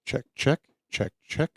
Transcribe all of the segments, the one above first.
Check, check, check, check.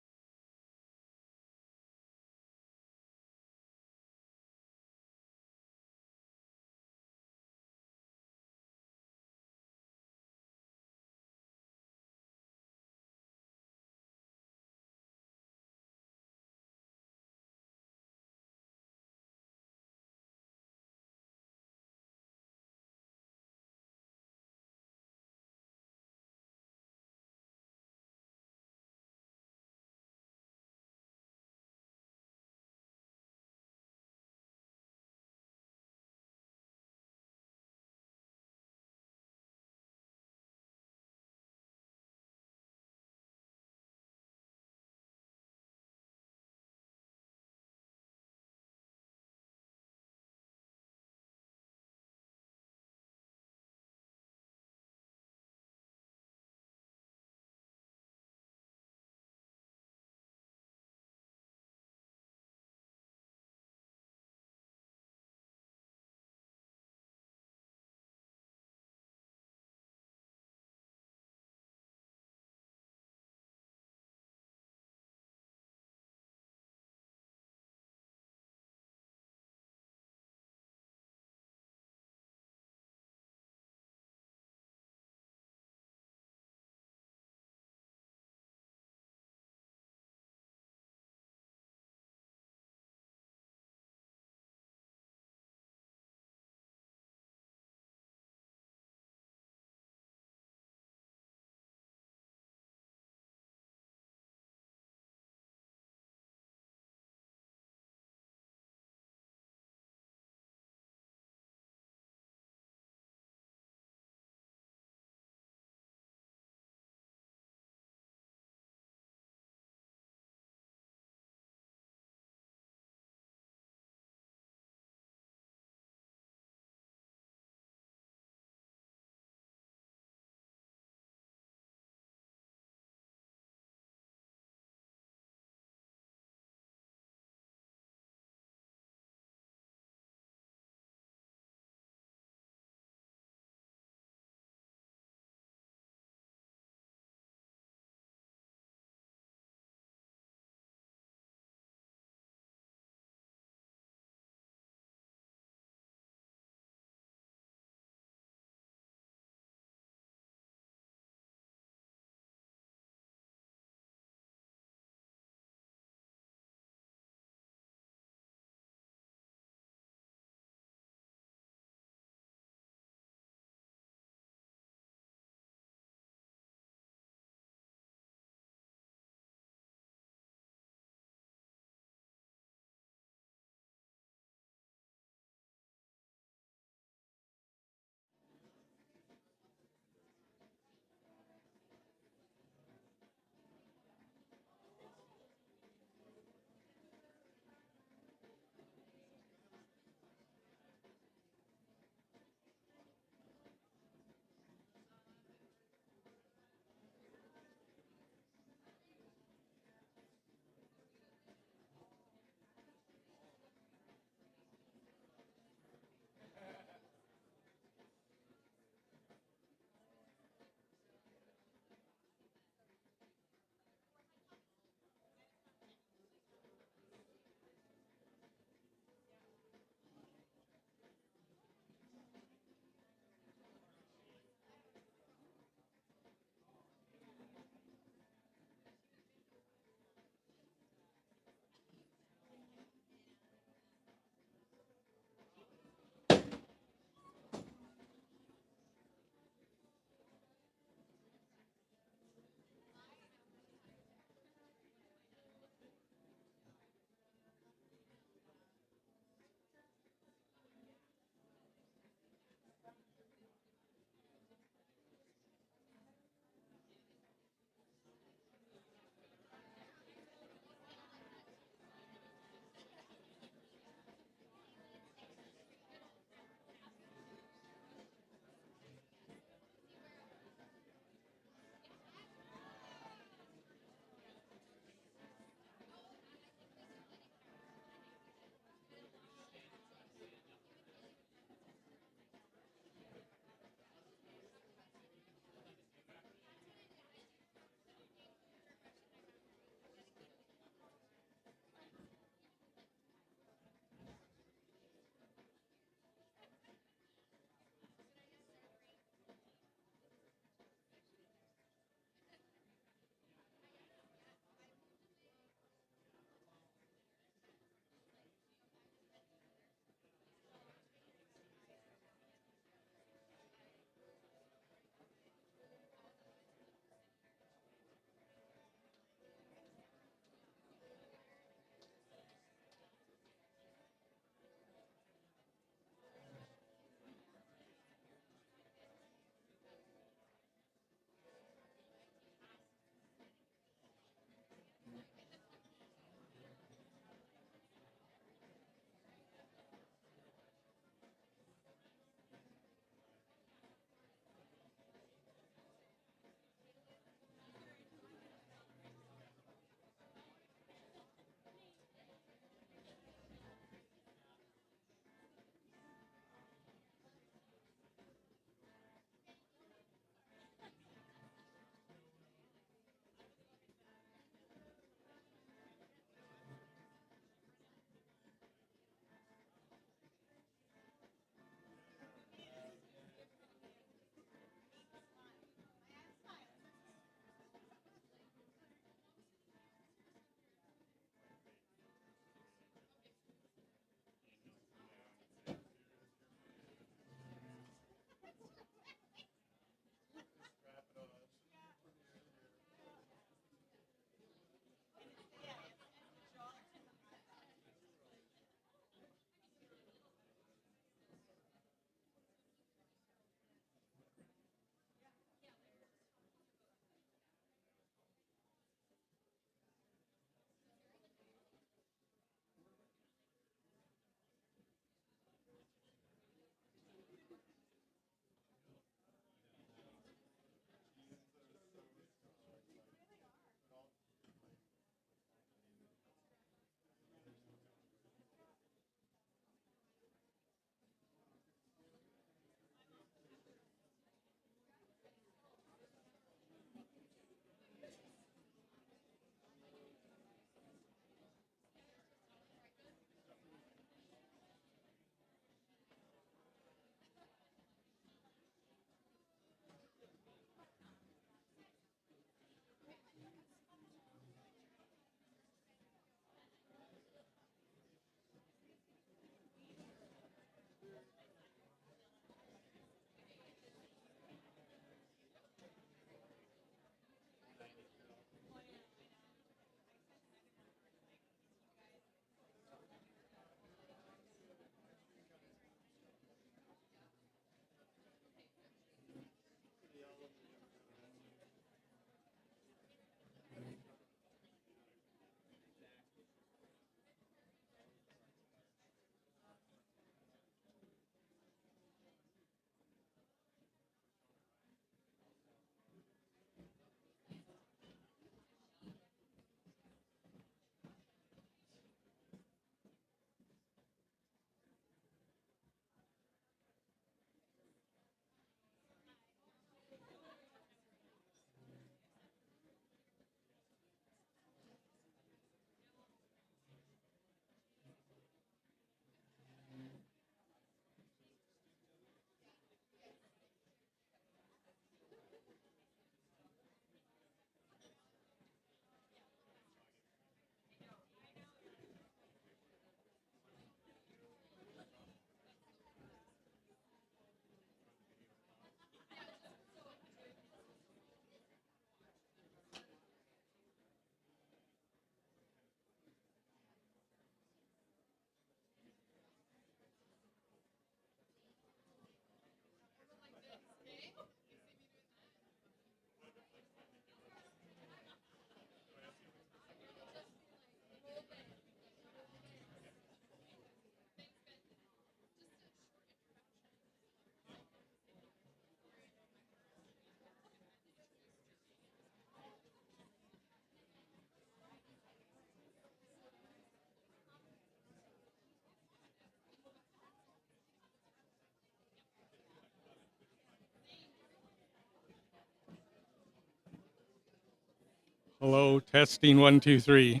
Hello, testing 1, 2, 3.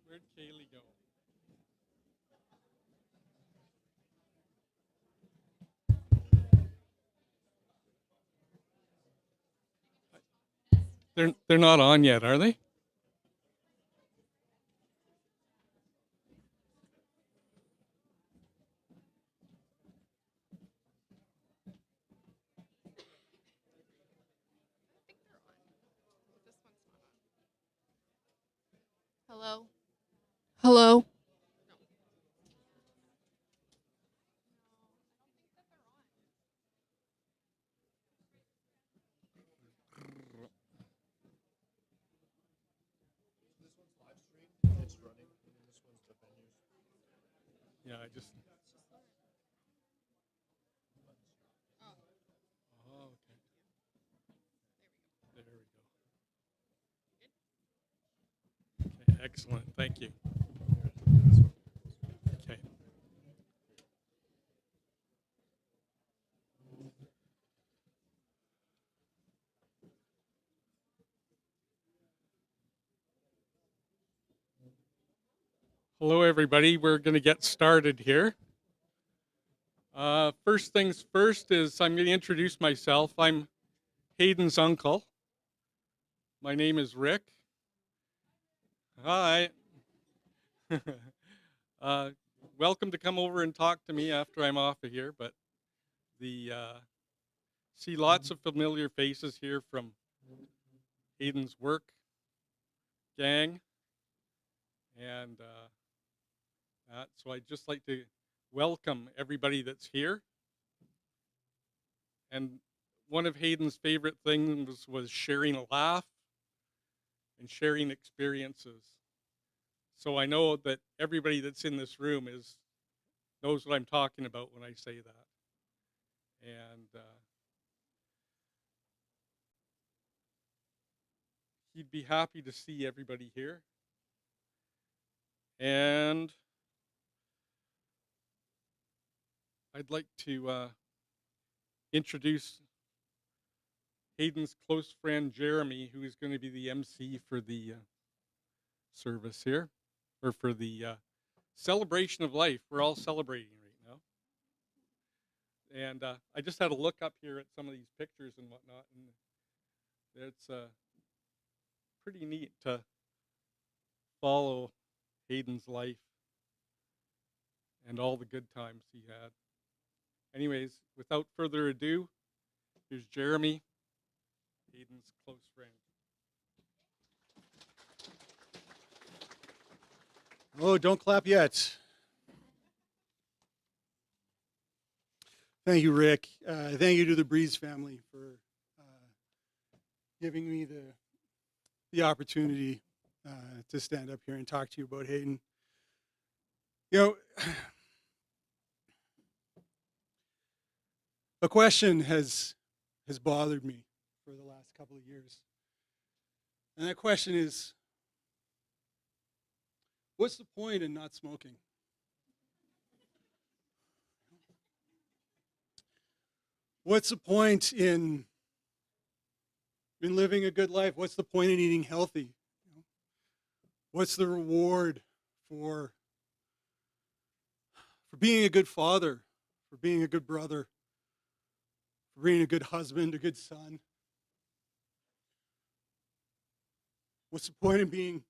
Where'd Kaylee go? They're not on yet, are they? Hello? Hello? Yeah, I just. Oh, okay. There we go. Okay, excellent. Thank you. Okay. Hello, everybody. We're going to get started here. First things first is I'm going to introduce myself. I'm Hayden's uncle. My name is Rick. Hi. Welcome to come over and talk to me after I'm off of here. But see lots of familiar faces here from Hayden's work gang, and so I'd just like to welcome everybody that's here. And one of Hayden's favorite things was sharing a laugh and sharing experiences. So I know that everybody that's in this room knows what I'm talking about when I say that. And he'd be happy to see everybody here. And I'd like to introduce Hayden's close friend Jeremy, who is going to be the MC for the service here, or for the celebration of life. We're all celebrating right now. And I just had a look up here at some of these pictures and whatnot, and it's pretty neat to follow Hayden's life and all the good times he had. Anyways, without further ado, here's Jeremy, Hayden's close friend. Oh, don't clap yet. Thank you, Rick. Thank you to the Breeze family for giving me the opportunity to stand up here and talk to you about Hayden. You know, a question has bothered me for the last couple of years. And that question is, what's the point in not smoking? What's the point in living a good life? What's the point in eating healthy? What's the reward for being a good father, for being a good brother, for being a good husband, a good son? What's the point in being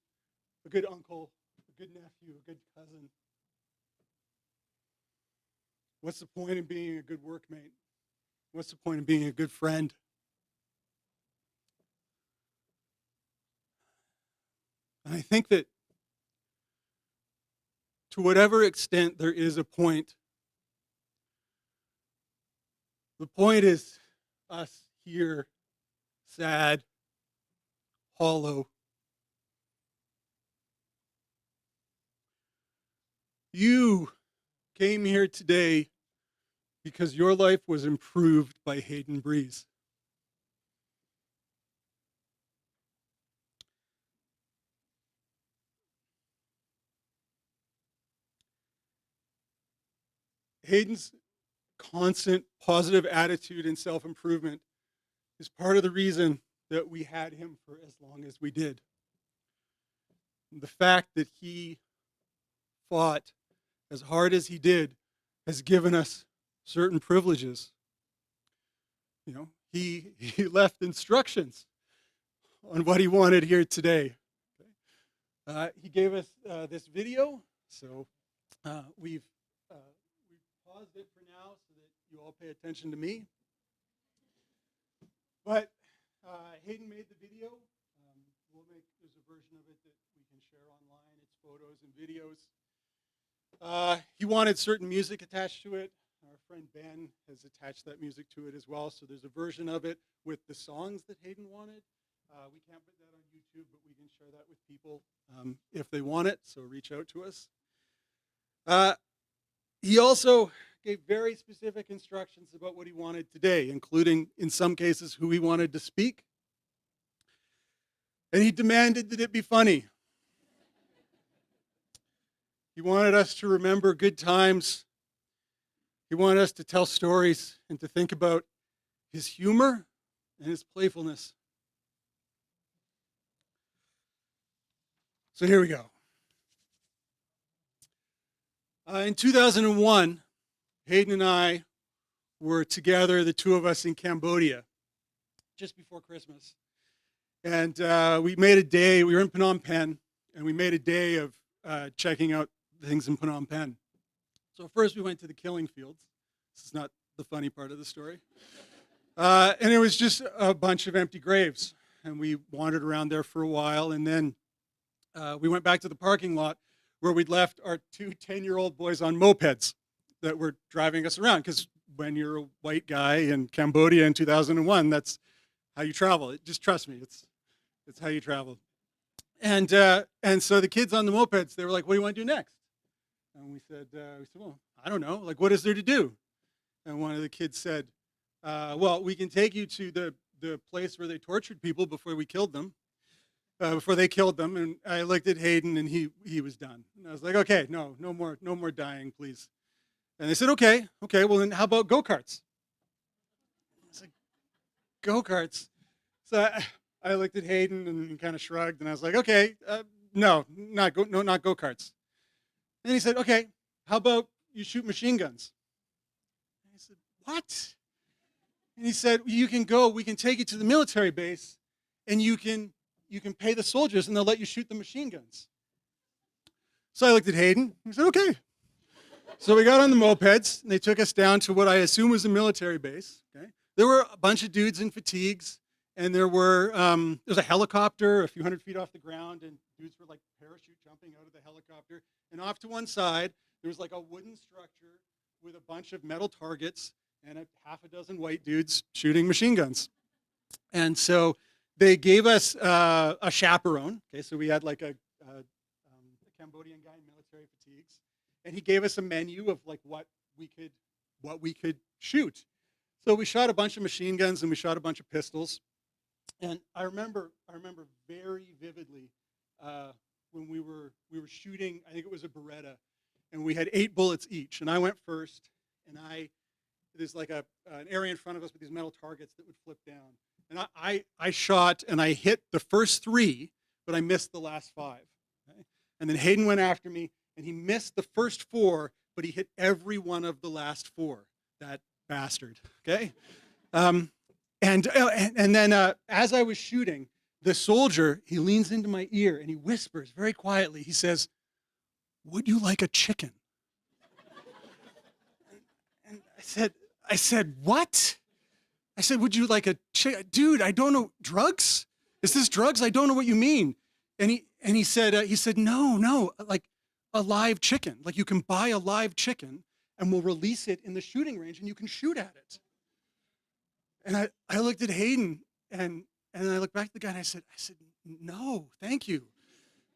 a good uncle, a good nephew, a good cousin? What's the point in being a good workmate? What's the point in being a good friend? And I think that to whatever extent there is a point, the point is us here, sad, hollow. You came here today because your life was improved by Hayden Breeze. Hayden's constant positive attitude and self-improvement is part of the reason that we had him for as long as we did. The fact that he fought as hard as he did has given us certain privileges. You know, he left instructions on what he wanted here today. He gave us this video, so we've paused it for now so that you all pay attention to me. But Hayden made the video. There's a version of it that we can share online. It's photos and videos. He wanted certain music attached to it. Our friend Ben has attached that music to it as well. So there's a version of it with the songs that Hayden wanted. We can't put that on YouTube, but we can share that with people if they want it. So reach out to us. He also gave very specific instructions about what he wanted today, including, in some cases, who he wanted to speak. And he demanded that it be funny. He wanted us to remember good times. He wanted us to tell stories and to think about his humor and his playfulness. So here we go. In 2001, Hayden and I were together, the two of us, in Cambodia, just before Christmas. And we made a day, we were in Phnom Penh, and we made a day of checking out things in Phnom Penh. So first we went to the killing fields. This is not the funny part of the story. And it was just a bunch of empty graves. And we wandered around there for a while, and then we went back to the parking lot where we'd left our two 10-year-old boys on mopeds that were driving us around, because when you're a white guy in Cambodia in 2001, that's how you travel. Just trust me, it's how you travel. And so the kids on the mopeds, they were like, "What do you want to do next?" And we said, "Well, I don't know. Like, what is there to do?" And one of the kids said, "Well, we can take you to the place where they tortured people before we killed them." Before they killed them. And I looked at Hayden, and he was done. And I was like, "Okay, no more dying, please." And they said, okay, well then how about go-karts? I was like, go-karts? So I looked at Hayden and kind of shrugged, and I was like, okay, no, not go-karts. And he said, okay, how about you shoot machine guns? And I said, what? And he said, you can go, we can take you to the military base, and you can pay the soldiers, and they'll let you shoot the machine guns. So I looked at Hayden, and he said, okay. So we got on the mopeds, and they took us down to what I assume was a military base. Okay, there were a bunch of dudes in fatigues, and there was a helicopter a few hundred feet off the ground, and dudes were like parachute jumping out of the helicopter. And off to one side, there was like a wooden structure with a bunch of metal targets and half a dozen white dudes shooting machine guns. And so they gave us a chaperone. Okay, so we had like a Cambodian guy in military fatigues. And he gave us a menu of like what we could shoot. So we shot a bunch of machine guns and we shot a bunch of pistols. And I remember very vividly when we were shooting. I think it was a Beretta, and we had 8 bullets each. And I went first, and there's like an area in front of us with these metal targets that would flip down. And I shot and I hit the first 3, but I missed the last 5. Okay? And then Hayden went after me. And he missed the first 4, but he hit every one of the last 4. That bastard. Okay, and then as I was shooting, the soldier, he leans into my ear and he whispers very quietly. He says, "Would you like a chicken?" And I said, "What?" I said, "Would you like a chicken, dude? I don't know, drugs? Is this drugs? I don't know what you mean." And he said, "No, like." A live chicken. Like, you can buy a live chicken and we'll release it in the shooting range and you can shoot at it. And I looked at Hayden and I looked back at the guy and I said, "No, thank you.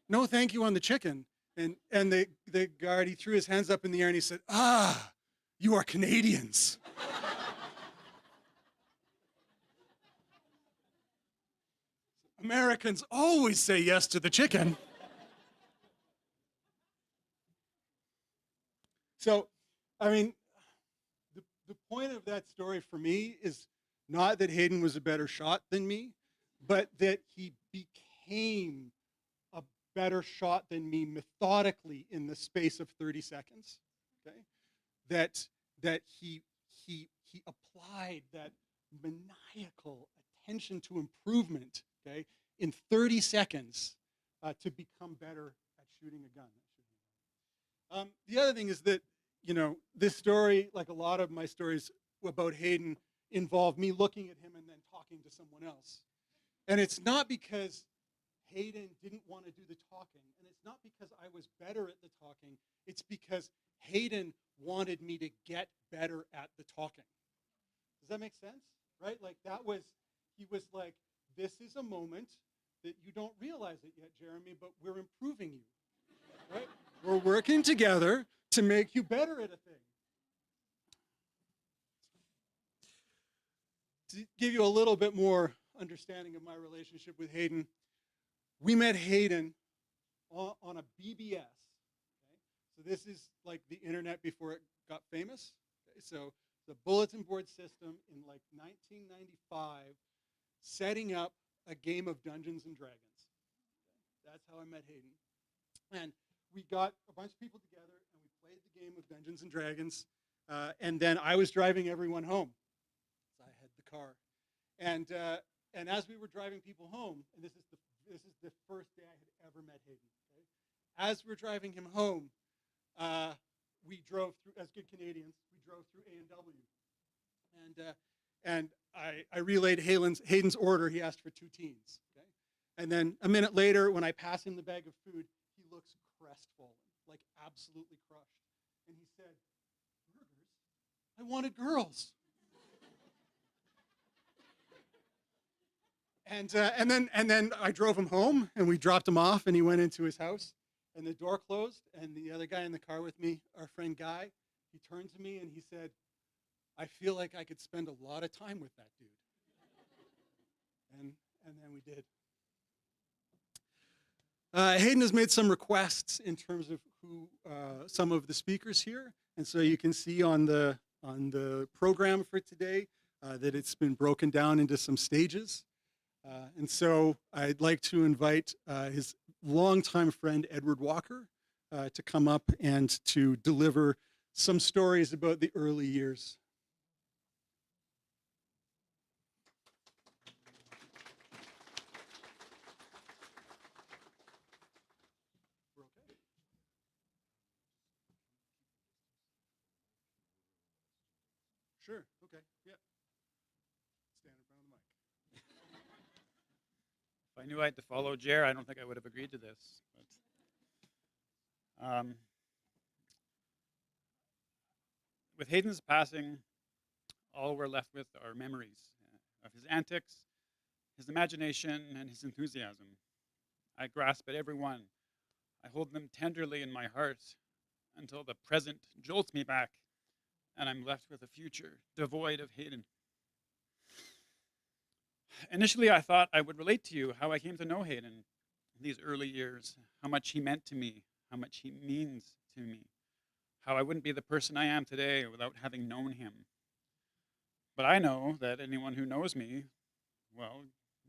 No, thank you on the chicken." And the guard, he threw his hands up in the air and he said, You are Canadians. Americans always say yes to the chicken. So, I mean, the point of that story for me is not that Hayden was a better shot than me, but that he became a better shot than me methodically in the space of 30 seconds. Okay? That he applied that maniacal attention to improvement, okay, in 30 seconds to become better at shooting a gun. The other thing is that, you know, this story, like a lot of my stories about Hayden, involve me looking at him and then talking to someone else. And it's not because Hayden didn't want to do the talking, and it's not because I was better at the talking, it's because Hayden wanted me to get better at the talking. Does that make sense? Right? Like he was like, this is a moment that you don't realize it yet, Jeremy, but we're improving you. Right? We're working together to make you better at a thing. To give you a little bit more understanding of my relationship with Hayden, we met Hayden on a BBS. Okay? So this is like the internet before it got famous. Okay? So the bulletin board system in like 1995, setting up a game of Dungeons and Dragons. Okay? That's how I met Hayden. And we got a bunch of people together and we played the game of Dungeons and Dragons. And then I was driving everyone home. So I had the car. And as we were driving people home, and this is the first day I had ever met Hayden. Okay? As we're driving him home, we drove through, as good Canadians, we drove through A&W. And I relayed Hayden's order. He asked for 2 teens. Okay? And then a minute later, when I pass him the bag of food, he looks crestfallen, like absolutely crushed. And he said, "Burgers? I wanted girls." And then I drove him home, and we dropped him off, and he went into his house, and the door closed, and the other guy in the car with me, our friend Guy, he turned to me and he said, "I feel like I could spend a lot of time with that dude." And then we did. Hayden has made some requests in terms of who some of the speakers here, and so you can see on the program for today that it's been broken down into some stages. And so I'd like to invite his longtime friend Edward Walker to come up and to deliver some stories about the early years. We're okay? Sure, okay, yeah. Stand in front of the mic. If I knew I had to follow Jer, I don't think I would have agreed to this. But, with Hayden's passing, all we're left with are memories of his antics, his imagination, and his enthusiasm. I grasp at every one. I hold them tenderly in my heart until the present jolts me back, and I'm left with a future devoid of Hayden. Initially, I thought I would relate to you how I came to know Hayden in these early years, how much he meant to me, how much he means to me, how I wouldn't be the person I am today without having known him. But I know that anyone who knows me, well,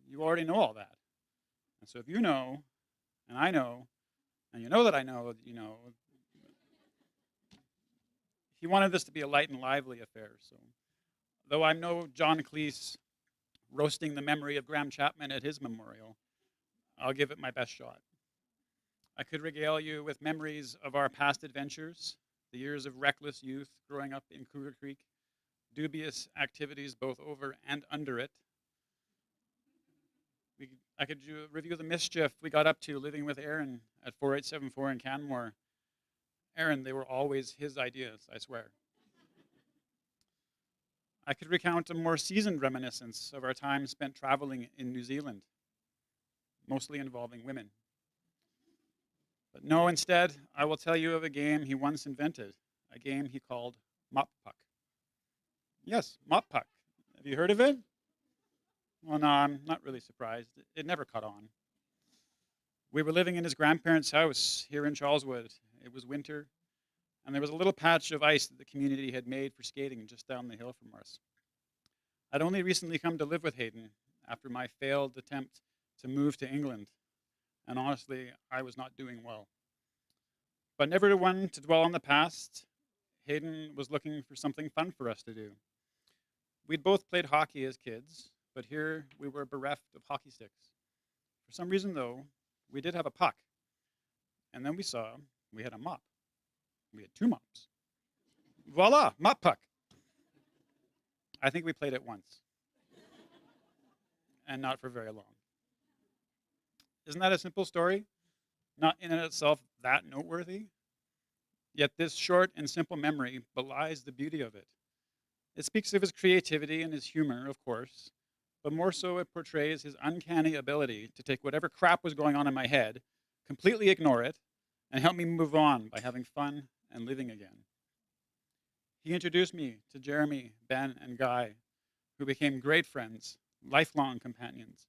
you already know all that. And so if you know, and I know, and you know that I know, you know, he wanted this to be a light and lively affair. So though I'm no John Cleese roasting the memory of Graham Chapman at his memorial, I'll give it my best shot. I could regale you with memories of our past adventures, the years of reckless youth growing up in Cougar Creek, dubious activities both over and under it. I could review the mischief we got up to living with Aaron at 4874 in Canmore. Aaron, they were always his ideas, I swear. I could recount a more seasoned reminiscence of our time spent traveling in New Zealand, mostly involving women. But no, instead, I will tell you of a game he once invented, a game he called Mop puck. Yes, mop puck. Have you heard of it? Well, no, I'm not really surprised. It never caught on. We were living in his grandparents' house here in Charleswood. It was winter, and there was a little patch of ice that the community had made for skating just down the hill from us. I'd only recently come to live with Hayden after my failed attempt to move to England, and honestly, I was not doing well. But never one to dwell on the past, Hayden was looking for something fun for us to do. We'd both played hockey as kids, but here we were bereft of hockey sticks. For some reason, though, we did have a puck. And then we saw we had a mop. We had 2 mops. Voila, mop puck. I think we played it once. And not for very long. Isn't that a simple story? Not in and of itself that noteworthy? Yet this short and simple memory belies the beauty of it. It speaks of his creativity and his humor, of course, but more so it portrays his uncanny ability to take whatever crap was going on in my head, completely ignore it, and help me move on by having fun and living again. He introduced me to Jeremy, Ben, and Guy, who became great friends, lifelong companions,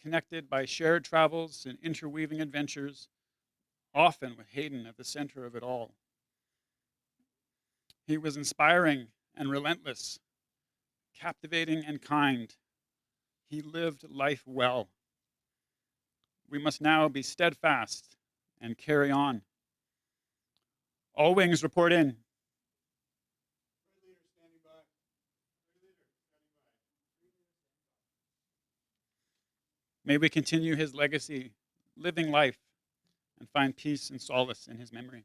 connected by shared travels and interweaving adventures, often with Hayden at the center of it all. He was inspiring and relentless, captivating and kind. He lived life well. We must now be steadfast and carry on. All wings report in. May we continue his legacy, living life, and find peace and solace in his memory.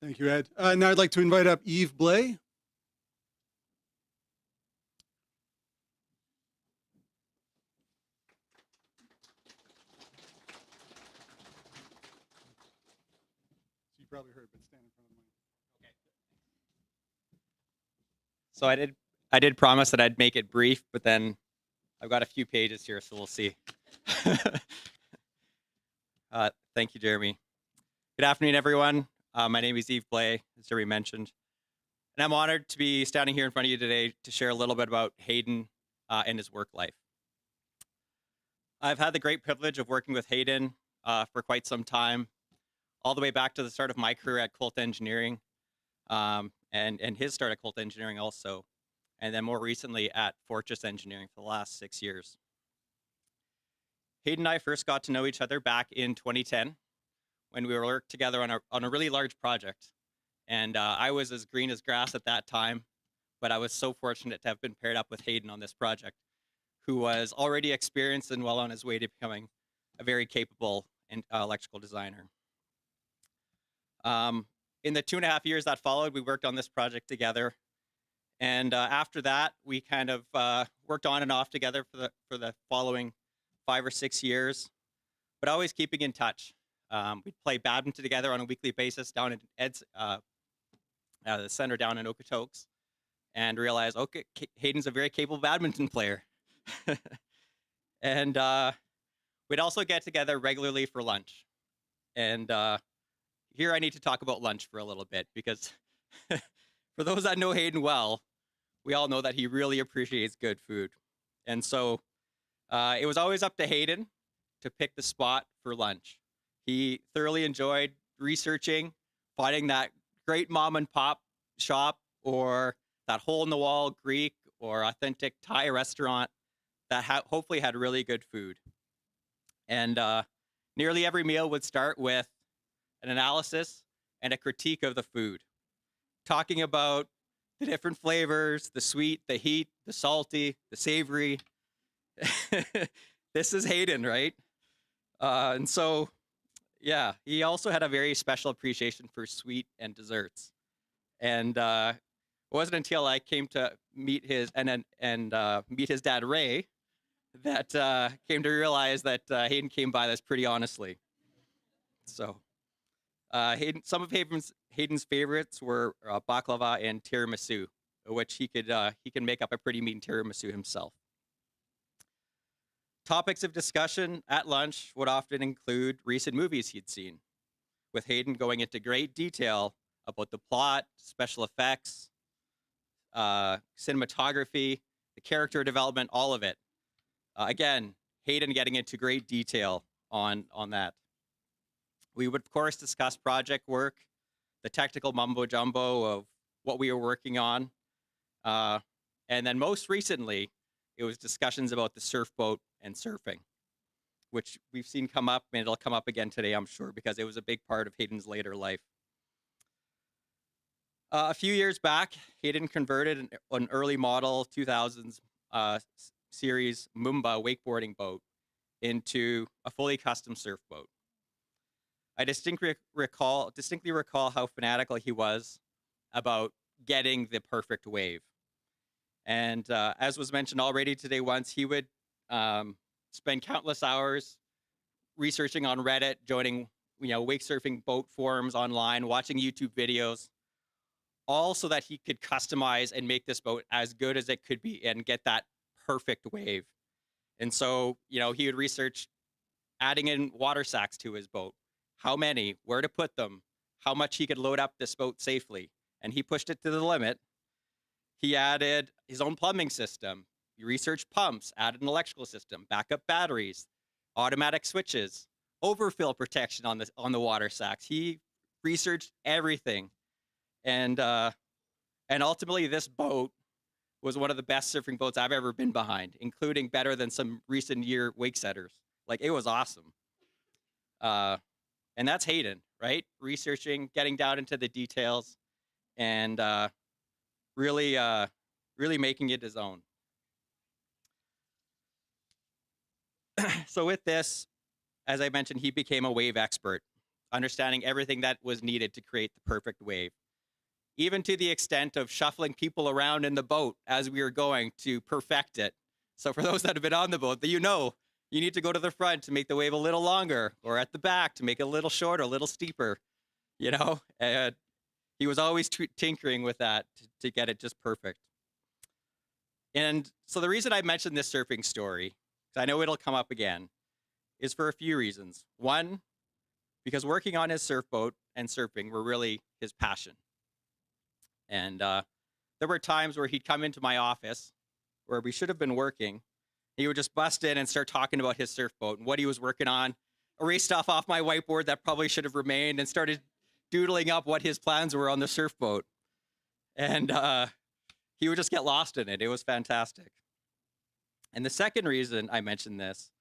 Thank you, Ed. Now I'd like to invite up Eve Blay. You probably heard, but stand in front of the mic. So I did promise that I'd make it brief, but then I've got a few pages here, so we'll see. Thank you, Jeremy. Good afternoon, everyone. My name is Eve Blay, as Jeremy mentioned, and I'm honored to be standing here in front of you today to share a little bit about Hayden and his work life. I've had the great privilege of working with Hayden for quite some time, all the way back to the start of my career at Colt Engineering, and his start at Colt Engineering also, and then more recently at Fortress Engineering for the last 6 years. Hayden and I first got to know each other back in 2010 when we worked together on a really large project. And I was as green as grass at that time, but I was so fortunate to have been paired up with Hayden on this project, who was already experienced and well on his way to becoming a very capable electrical designer. In the 2.5 years that followed, we worked on this project together. And after that, we kind of worked on and off together for the following 5 or 6 years, but always keeping in touch. We'd play badminton together on a weekly basis down in Ed's, the center down in Okotoks, and realized, okay, Hayden's a very capable badminton player. And we'd also get together regularly for lunch. And here I need to talk about lunch for a little bit, because for those that know Hayden well, we all know that he really appreciates good food. And so it was always up to Hayden to pick the spot for lunch. He thoroughly enjoyed researching, finding that great mom and pop shop or that hole-in-the-wall Greek or authentic Thai restaurant that hopefully had really good food. And nearly every meal would start with an analysis and a critique of the food, talking about the different flavors, the sweet, the heat, the salty, the savory. This is Hayden, right? And so, yeah, he also had a very special appreciation for sweet and desserts. And it wasn't until I came to meet his meet his dad Ray that came to realize that Hayden came by this pretty honestly. So, some of Hayden's favorites were baklava and tiramisu, which he can make up a pretty mean tiramisu himself. Topics of discussion at lunch would often include recent movies he'd seen, with Hayden going into great detail about the plot, special effects, cinematography, the character development, all of it. Again, Hayden getting into great detail on that. We would, of course, discuss project work, the technical mumbo jumbo of what we were working on. And then most recently, it was discussions about the surf boat and surfing, which we've seen come up, and it'll come up again today, I'm sure, because it was a big part of Hayden's later life. A few years back, Hayden converted an early model 2000s series Mumba wakeboarding boat into a fully custom surf boat. I distinctly recall how fanatical he was about getting the perfect wave. And as was mentioned already today once, he would spend countless hours researching on Reddit, joining wake surfing boat forums online, watching YouTube videos, all so that he could customize and make this boat as good as it could be and get that perfect wave. And so, he would research adding in water sacks to his boat, how many, where to put them, how much he could load up this boat safely. And he pushed it to the limit. He added his own plumbing system. He researched pumps, added an electrical system, backup batteries, automatic switches, overfill protection on the water sacks. He researched everything. And ultimately, this boat was one of the best surfing boats I've ever been behind, including better than some recent year wake setters. Like, it was awesome. And that's Hayden, right? Researching, getting down into the details, and really making it his own. So with this, as I mentioned, he became a wave expert, understanding everything that was needed to create the perfect wave, even to the extent of shuffling people around in the boat as we were going to perfect it. So for those that have been on the boat, you need to go to the front to make the wave a little longer, or at the back to make it a little shorter, a little steeper, and he was always tinkering with that to get it just perfect. And so the reason I mentioned this surfing story, because I know it'll come up again, is for a few reasons. One, because working on his surf boat and surfing were really his passion. And there were times where he'd come into my office where we should have been working. He would just bust in and start talking about his surf boat and what he was working on, erase stuff off my whiteboard that probably should have remained, and started doodling up what his plans were on the surf boat. And he would just get lost in it. It was fantastic. And the second reason I mentioned this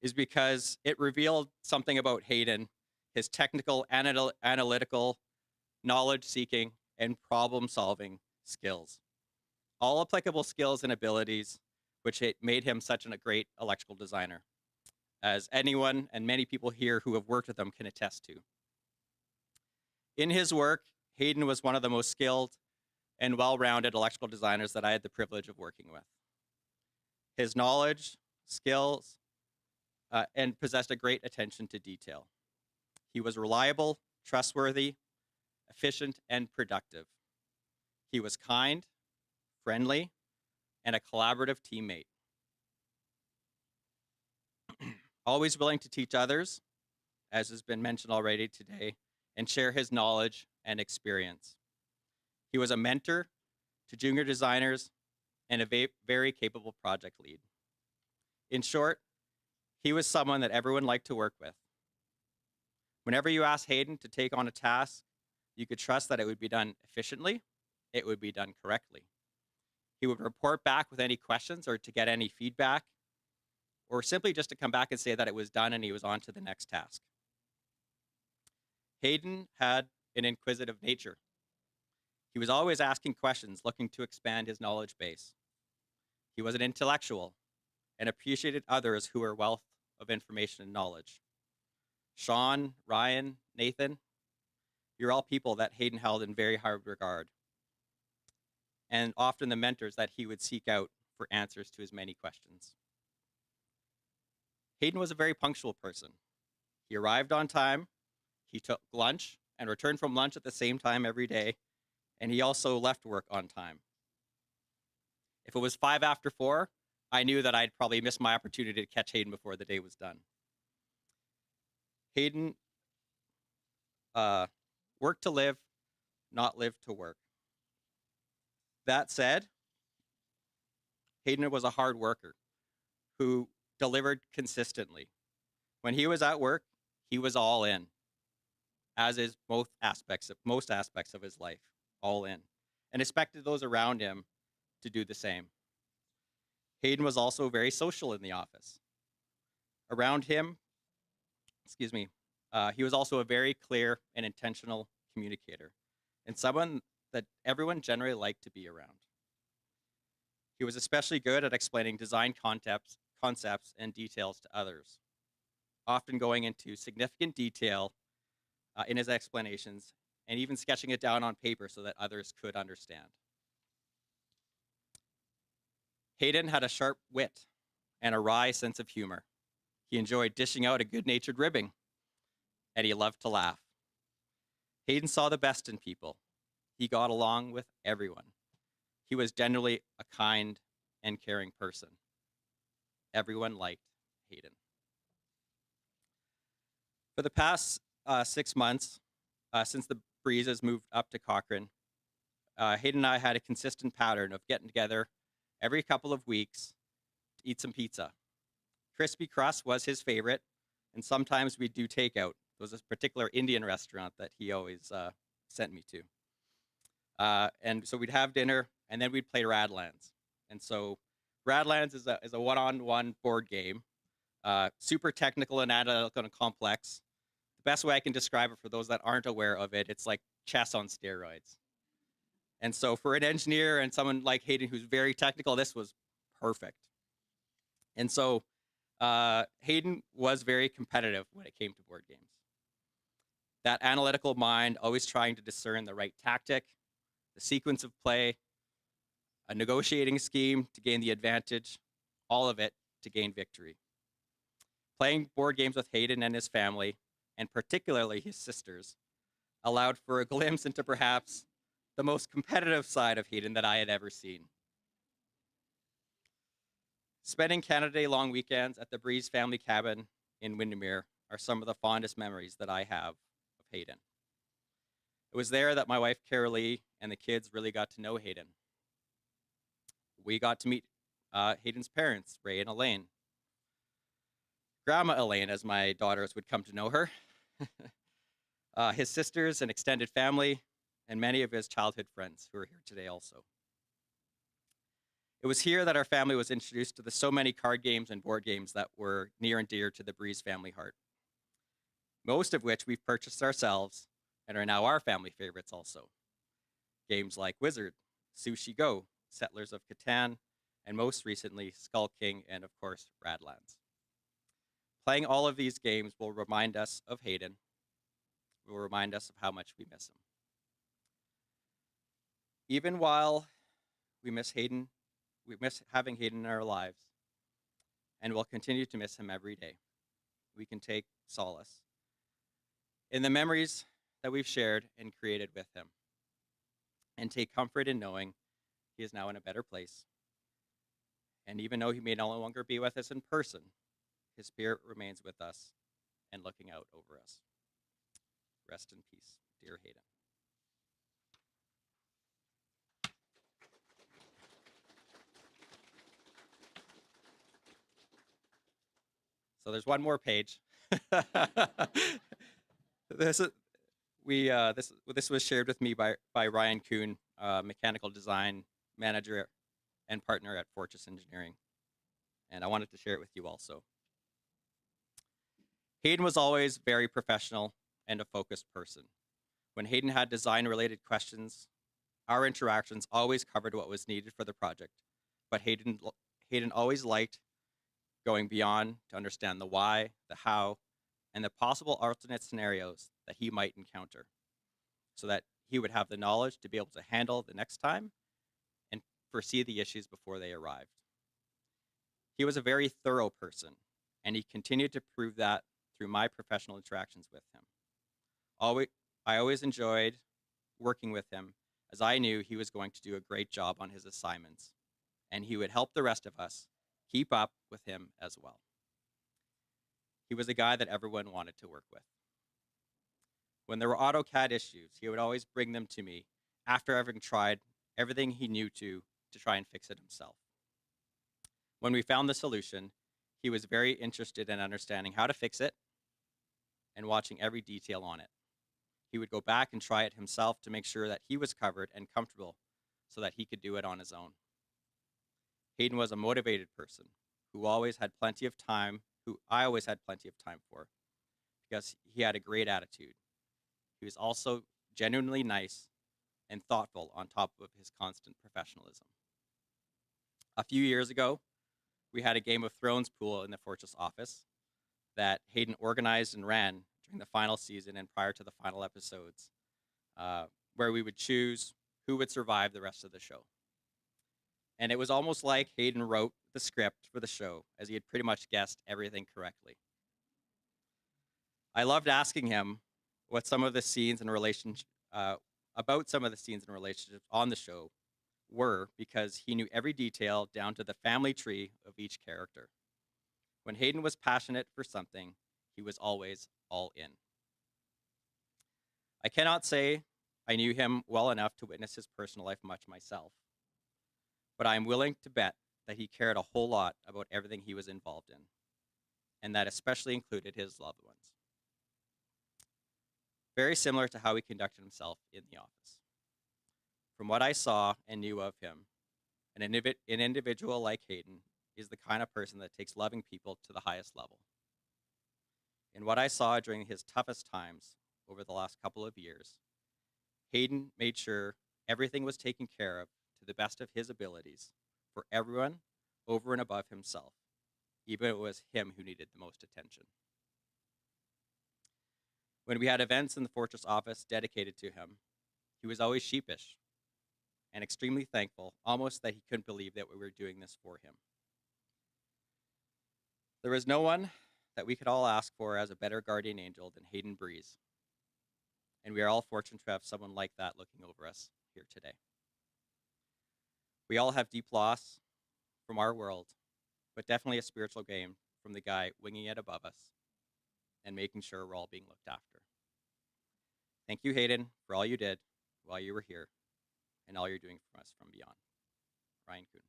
is because it revealed something about Hayden, his technical, analytical, knowledge-seeking, and problem-solving skills. All applicable skills and abilities, which made him such a great electrical designer, as anyone and many people here who have worked with him can attest to. In his work, Hayden was one of the most skilled and well-rounded electrical designers that I had the privilege of working with. His knowledge, skills, and possessed a great attention to detail. He was reliable, trustworthy, efficient, and productive. He was kind, friendly, and a collaborative teammate. Always willing to teach others, as has been mentioned already today, and share his knowledge and experience. He was a mentor to junior designers and a very capable project lead. In short, he was someone that everyone liked to work with. Whenever you asked Hayden to take on a task, you could trust that it would be done efficiently, it would be done correctly. He would report back with any questions or to get any feedback, or simply just to come back and say that it was done and he was on to the next task. Hayden had an inquisitive nature. He was always asking questions, looking to expand his knowledge base. He was an intellectual and appreciated others who were wealth of information and knowledge. Sean, Ryan, Nathan, you're all people that Hayden held in very high regard, and often the mentors that he would seek out for answers to his many questions. Hayden was a very punctual person. He arrived on time, he took lunch and returned from lunch at the same time every day, and he also left work on time. If it was 5 after 4, I knew that I'd probably miss my opportunity to catch Hayden before the day was done. Hayden worked to live, not live to work. That said, Hayden was a hard worker who delivered consistently. When he was at work, he was all in, as is most aspects of his life, all in, and expected those around him to do the same. Hayden was also very social in the office. Around him, he was also a very clear and intentional communicator, and someone that everyone generally liked to be around. He was especially good at explaining design concepts and details to others, often going into significant detail in his explanations and even sketching it down on paper so that others could understand. Hayden had a sharp wit and a wry sense of humor. He enjoyed dishing out a good-natured ribbing, and he loved to laugh. Hayden saw the best in people. He got along with everyone. He was generally a kind and caring person. Everyone liked Hayden. For the past 6 months, since the Breezes moved up to Cochrane, Hayden and I had a consistent pattern of getting together every couple of weeks to eat some pizza. Crispy crust was his favorite, and sometimes we'd do takeout. There was a particular Indian restaurant that he always sent me to. And so we'd have dinner, and then we'd play Radlands. And so Radlands is a one-on-one board game, super technical and analytical and complex. The best way I can describe it for those that aren't aware of it, it's like chess on steroids. And so for an engineer and someone like Hayden who's very technical, this was perfect. And so Hayden was very competitive when it came to board games. That analytical mind, always trying to discern the right tactic, the sequence of play, a negotiating scheme to gain the advantage, all of it to gain victory. Playing board games with Hayden and his family, and particularly his sisters, allowed for a glimpse into perhaps the most competitive side of Hayden that I had ever seen. Spending Canada Day long weekends at the Breeze family cabin in Windermere are some of the fondest memories that I have of Hayden. It was there that my wife, Carol Lee, and the kids really got to know Hayden. We got to meet Hayden's parents, Ray and Elaine. Grandma Elaine, as my daughters would come to know her. His sisters and extended family, and many of his childhood friends who are here today also. It was here that our family was introduced to the so many card games and board games that were near and dear to the Breeze family heart. Most of which we've purchased ourselves and are now our family favorites also. Games like Wizard, Sushi Go, Settlers of Catan, and most recently, Skull King and of course, Radlands. Playing all of these games will remind us of Hayden, will remind us of how much we miss him. Even while we miss Hayden, we miss having Hayden in our lives, and we'll continue to miss him every day. We can take solace in the memories that we've shared and created with him, and take comfort in knowing he is now in a better place. And even though he may no longer be with us in person, his spirit remains with us and looking out over us. Rest in peace, dear Hayden. So there's one more page. This was shared with me by Ryan Kuhn, mechanical design manager and partner at Fortress Engineering. And I wanted to share it with you also. Hayden was always very professional and a focused person. When Hayden had design-related questions, our interactions always covered what was needed for the project. But Hayden always liked going beyond to understand the why, the how, and the possible alternate scenarios that he might encounter, so that he would have the knowledge to be able to handle the next time and foresee the issues before they arrived. He was a very thorough person, and he continued to prove that through my professional interactions with him. I always enjoyed working with him, as I knew he was going to do a great job on his assignments, and he would help the rest of us keep up with him as well. He was a guy that everyone wanted to work with. When there were AutoCAD issues, he would always bring them to me after having tried everything he knew to try and fix it himself. When we found the solution, he was very interested in understanding how to fix it and watching every detail on it. He would go back and try it himself to make sure that he was covered and comfortable so that he could do it on his own. Hayden was a motivated person who I always had plenty of time for because he had a great attitude. He was also genuinely nice and thoughtful on top of his constant professionalism. A few years ago, we had a Game of Thrones pool in the Fortress office that Hayden organized and ran during the final season and prior to the final episodes, where we would choose who would survive the rest of the show. And it was almost like Hayden wrote the script for the show, as he had pretty much guessed everything correctly. I loved asking him what some of the scenes and about some of the scenes and relationships on the show were, because he knew every detail down to the family tree of each character. When Hayden was passionate for something, he was always all in. I cannot say I knew him well enough to witness his personal life much myself, but I am willing to bet that he cared a whole lot about everything he was involved in, and that especially included his loved ones. Very similar to how he conducted himself in the office. From what I saw and knew of him, an individual like Hayden is the kind of person that takes loving people to the highest level. In what I saw during his toughest times over the last couple of years, Hayden made sure everything was taken care of to the best of his abilities for everyone over and above himself, even if it was him who needed the most attention. When we had events in the Fortress office dedicated to him, he was always sheepish and extremely thankful, almost that he couldn't believe that we were doing this for him. There was no one that we could all ask for as a better guardian angel than Hayden Breeze, and we are all fortunate to have someone like that looking over us here today. We all have deep loss from our world, but definitely a spiritual gain from the guy winging it above us and making sure we're all being looked after. Thank you, Hayden, for all you did while you were here and all you're doing for us from beyond. Ryan Kuhn.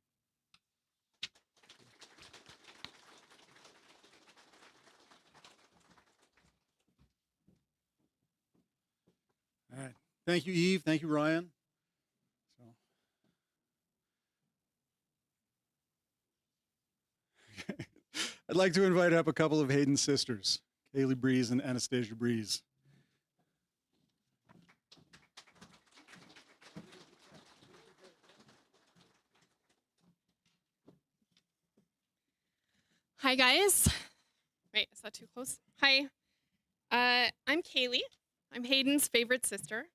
All right. Thank you, Eve. Thank you, Ryan. I'd like to invite up a couple of Hayden's sisters, Kaylee Breeze and Anastasia Breeze. Hi, guys. Wait, is that too close? Hi. I'm Kaylee. I'm Hayden's favorite sister.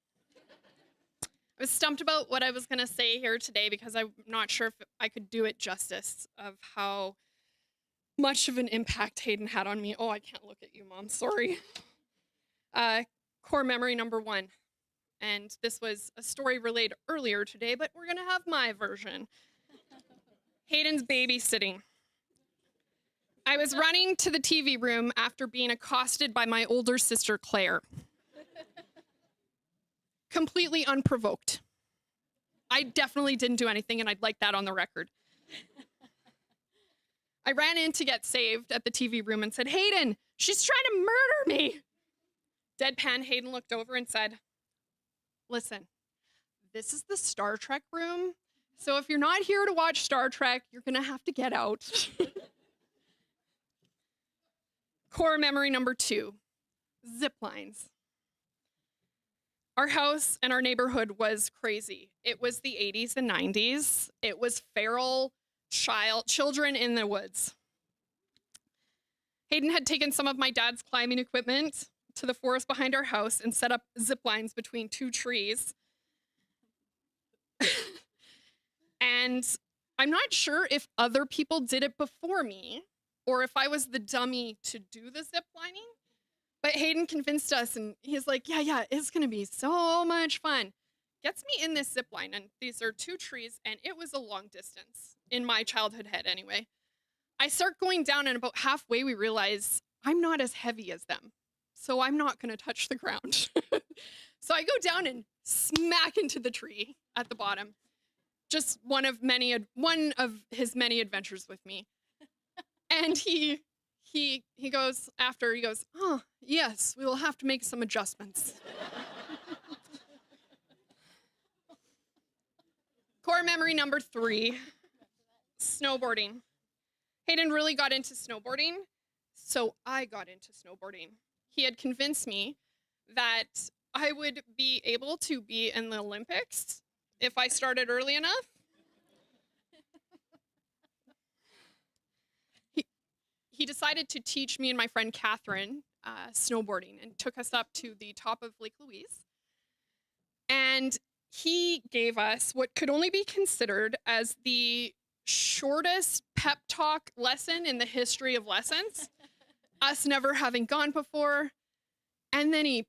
I was stumped about what I was going to say here today because I'm not sure if I could do it justice of how much of an impact Hayden had on me. Oh, I can't look at you, Mom. Sorry. Core memory number 1. And this was a story relayed earlier today, but we're going to have my version. Hayden's babysitting. I was running to the TV room after being accosted by my older sister, Claire. Completely unprovoked. I definitely didn't do anything, and I'd like that on the record. I ran in to get saved at the TV room and said, "Hayden, she's trying to murder me." Deadpan Hayden looked over and said, "Listen, this is the Star Trek room, so if you're not here to watch Star Trek, you're gonna have to get out." Core memory number 2, zip lines. Our house and our neighborhood was crazy. It was the 80s and 90s. It was feral children in the woods. Hayden had taken some of my dad's climbing equipment to the forest behind our house and set up zip lines between 2 trees. And I'm not sure if other people did it before me or if I was the dummy to do the zip lining. But Hayden convinced us, and he's like, yeah, it's going to be so much fun. Gets me in this zip line, and these are 2 trees, and it was a long distance, in my childhood head anyway. I start going down, and about halfway, we realize I'm not as heavy as them. So I'm not going to touch the ground. So I go down and smack into the tree at the bottom. Just one of his many adventures with me. And he goes, oh, yes, we will have to make some adjustments. Core memory number 3, snowboarding. Hayden really got into snowboarding, so I got into snowboarding. He had convinced me that I would be able to be in the Olympics if I started early enough. He decided to teach me and my friend Catherine snowboarding and took us up to the top of Lake Louise. And he gave us what could only be considered as the shortest pep talk lesson in the history of lessons, us never having gone before. And then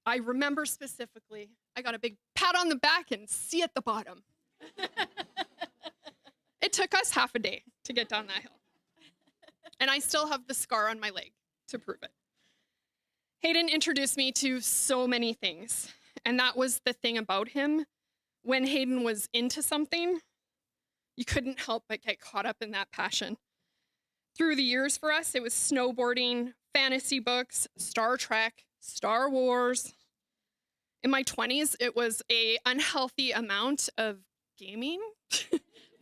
I remember specifically, I got a big pat on the back and see at the bottom. It took us half a day to get down that hill. And I still have the scar on my leg to prove it. Hayden introduced me to so many things. And that was the thing about him. When Hayden was into something, you couldn't help but get caught up in that passion. Through the years for us, it was snowboarding, fantasy books, Star Trek, Star Wars. In my 20s, it was an unhealthy amount of gaming,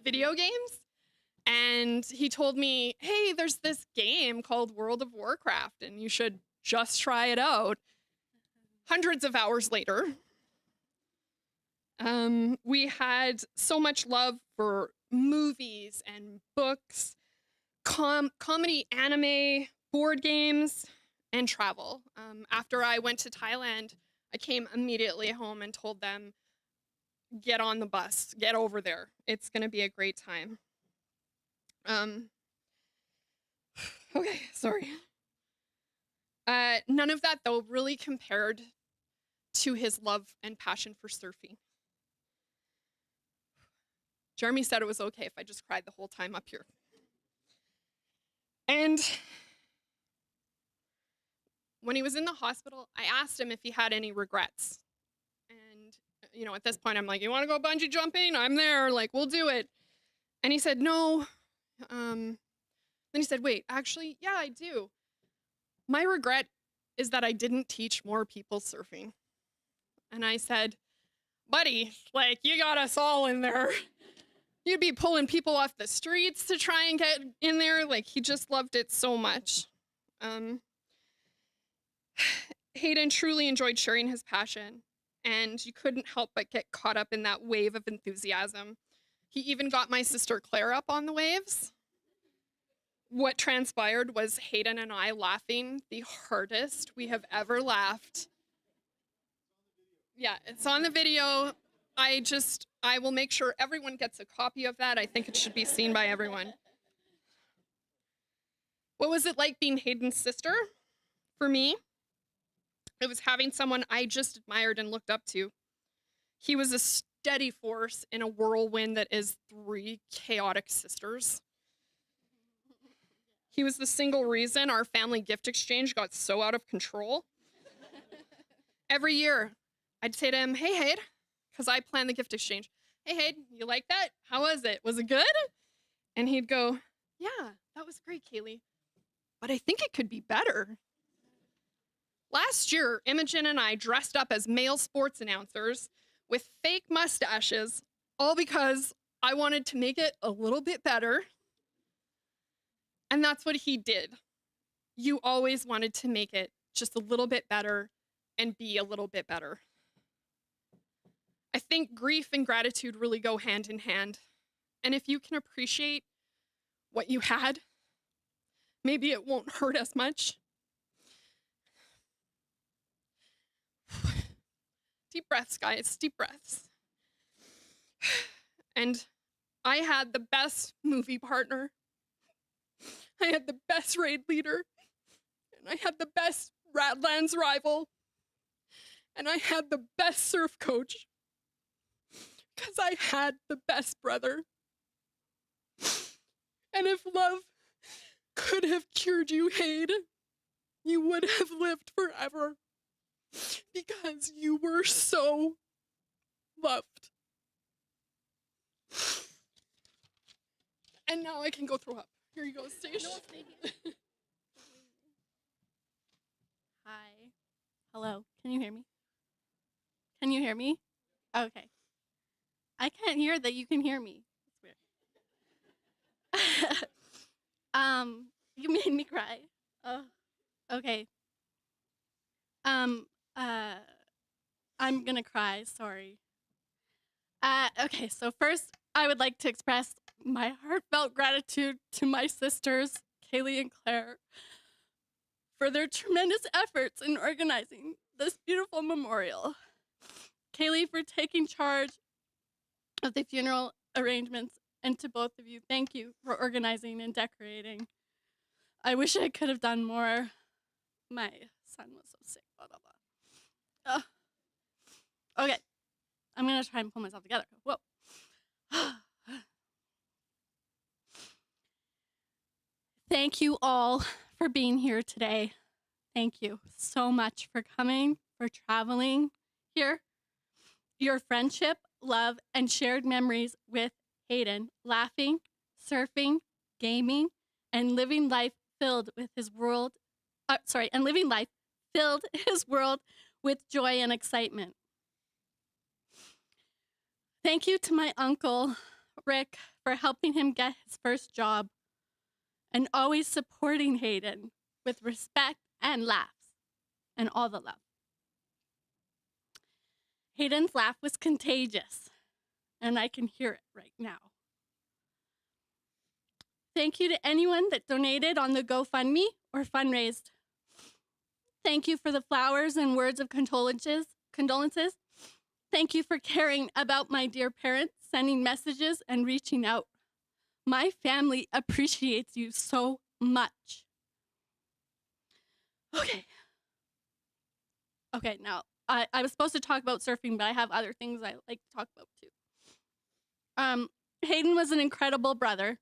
video games. And he told me, hey, there's this game called World of Warcraft, and you should just try it out. Hundreds of hours later, we had so much love for movies and books, comedy, anime, board games, and travel. After I went to Thailand, I came immediately home and told them, get on the bus, get over there. It's going to be a great time. Okay, sorry. None of that, though, really compared to his love and passion for surfing. Jeremy said it was okay if I just cried the whole time up here. And when he was in the hospital, I asked him if he had any regrets. And, you know, at this point, I'm like, you want to go bungee jumping? I'm there. Like, we'll do it. And he said, no. Then he said, wait, actually, yeah, I do. My regret is that I didn't teach more people surfing. And I said, buddy, like, you got us all in there. You'd be pulling people off the streets to try and get in there. Like, he just loved it so much. Hayden truly enjoyed sharing his passion, and you couldn't help but get caught up in that wave of enthusiasm. He even got my sister Claire up on the waves. What transpired was Hayden and I laughing the hardest we have ever laughed. Yeah, it's on the video. I will make sure everyone gets a copy of that. I think it should be seen by everyone. What was it like being Hayden's sister? For me, it was having someone I just admired and looked up to. He was a steady force in a whirlwind that is 3 chaotic sisters. He was the single reason our family gift exchange got so out of control. Every year, I'd say to him, hey, Hayden, because I planned the gift exchange. Hey, Hayden, you like that? How was it? Was it good? And he'd go, yeah, that was great, Kaylee. But I think it could be better. Last year, Imogen and I dressed up as male sports announcers with fake mustaches, all because I wanted to make it a little bit better. And that's what he did. You always wanted to make it just a little bit better and be a little bit better. I think grief and gratitude really go hand in hand. And if you can appreciate what you had, maybe it won't hurt as much. Deep breaths, guys, deep breaths. And I had the best movie partner. I had the best raid leader. And I had the best Radlands rival. And I had the best surf coach. Because I had the best brother. And if love could have cured you, Hayden. You would have lived forever because you were so loved. And now I can go throw up. Here you go, Stace. Hi. Hello. Can you hear me? Can you hear me? Okay. I can't hear that you can hear me. It's weird. You made me cry. Oh, okay. I'm gonna cry, sorry. Okay, so first I would like to express my heartfelt gratitude to my sisters, Kaylee and Claire, for their tremendous efforts in organizing this beautiful memorial. Kaylee for taking charge of the funeral arrangements, and to both of you, thank you for organizing and decorating. I wish I could have done more. My son was so sick, blah, blah, blah. Okay, I'm gonna try and pull myself together. Whoa. Thank you all for being here today. Thank you so much for coming, for traveling here. Your friendship, love, and shared memories with Hayden, laughing, surfing, gaming, and living life filled with his world, and living life filled his world with joy and excitement. Thank you to my uncle, Rick, for helping him get his first job and always supporting Hayden with respect and laughs and all the love. Hayden's laugh was contagious, and I can hear it right now. Thank you to anyone that donated on the GoFundMe or fundraised. Thank you for the flowers and words of condolences. Thank you for caring about my dear parents, sending messages and reaching out. My family appreciates you so much. Okay, now I was supposed to talk about surfing, but I have other things I like to talk about too. Hayden was an incredible brother.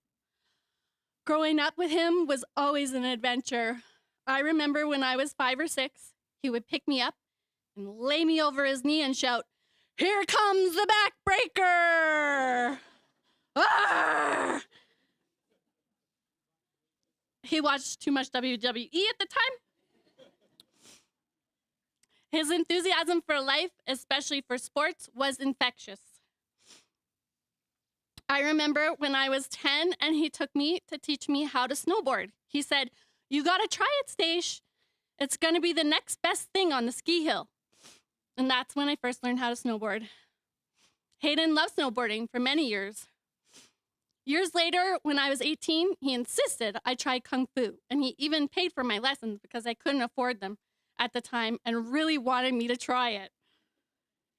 Growing up with him was always an adventure. I remember when I was 5 or 6, he would pick me up and lay me over his knee and shout, "Here comes the backbreaker!" Ah! He watched too much WWE at the time. His enthusiasm for life, especially for sports, was infectious. I remember when I was 10 and he took me to teach me how to snowboard. He said, "You gotta try it, Stace. It's gonna be the next best thing on the ski hill." And that's when I first learned how to snowboard. Hayden loved snowboarding for many years. Years later, when I was 18, he insisted I try Kung Fu, and he even paid for my lessons because I couldn't afford them at the time and really wanted me to try it.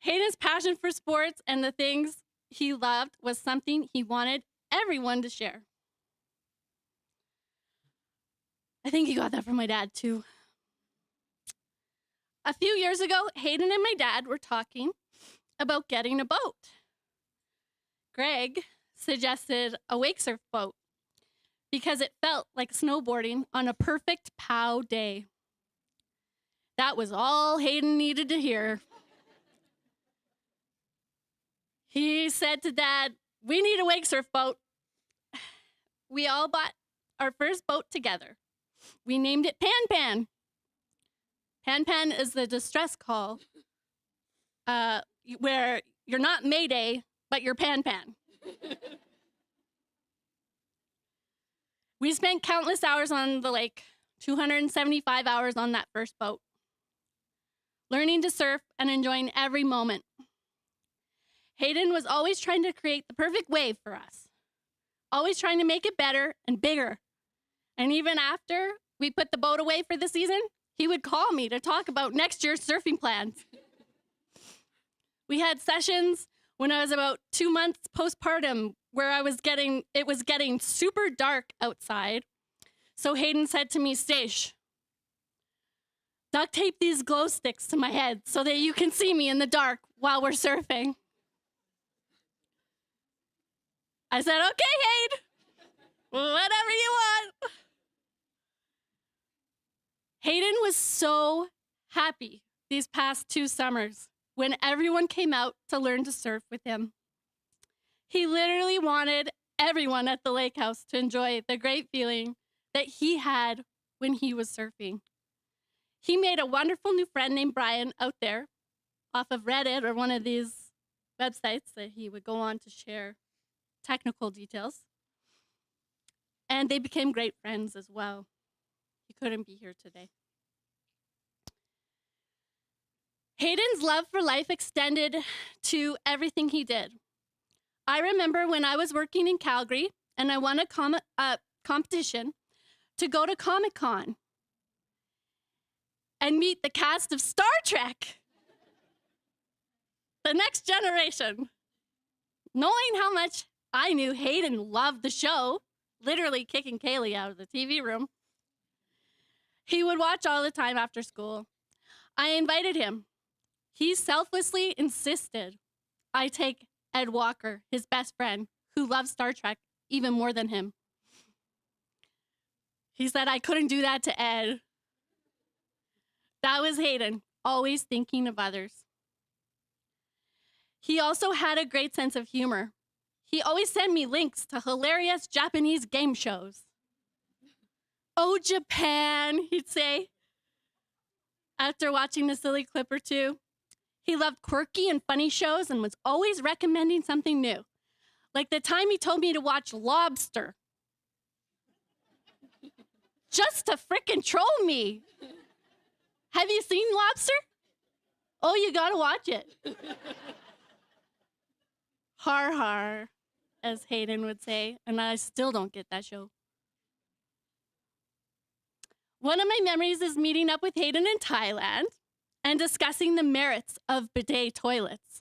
Hayden's passion for sports and the things he loved was something he wanted everyone to share. I think he got that from my dad, too. A few years ago, Hayden and my dad were talking about getting a boat. Greg suggested a wake surf boat because it felt like snowboarding on a perfect POW day. That was all Hayden needed to hear. He said to Dad, "We need a wake surf boat." We all bought our first boat together. We named it Pan Pan. Pan Pan is the distress call where you're not Mayday, but you're Pan Pan. We spent countless hours on the lake, 275 hours on that first boat, learning to surf and enjoying every moment. Hayden was always trying to create the perfect wave for us, always trying to make it better and bigger. And even after we put the boat away for the season, he would call me to talk about next year's surfing plans. We had sessions when I was about 2 months postpartum where it was getting super dark outside. So Hayden said to me, "Stace, duct tape these glow sticks to my head so that you can see me in the dark while we're surfing." I said, "Okay, Hayden, whatever you want." Hayden was so happy these past 2 summers when everyone came out to learn to surf with him. He literally wanted everyone at the lake house to enjoy the great feeling that he had when he was surfing. He made a wonderful new friend named Brian out there off of Reddit or one of these websites that he would go on to share technical details. And they became great friends as well. He couldn't be here today. Hayden's love for life extended to everything he did. I remember when I was working in Calgary and I won a competition to go to Comic-Con and meet the cast of Star Trek, The Next Generation. Knowing how much I knew Hayden loved the show, literally kicking Kaylee out of the TV room, he would watch all the time after school. I invited him. He selflessly insisted I take Ed Walker, his best friend, who loves Star Trek even more than him. He said I couldn't do that to Ed. That was Hayden, always thinking of others. He also had a great sense of humor. He always sent me links to hilarious Japanese game shows. Oh, Japan, he'd say, after watching a silly clip or two. He loved quirky and funny shows and was always recommending something new. Like the time he told me to watch Lobster. Just to frickin' troll me. Have you seen Lobster? Oh, you gotta watch it. Har har, as Hayden would say, and I still don't get that show. One of my memories is meeting up with Hayden in Thailand and discussing the merits of bidet toilets.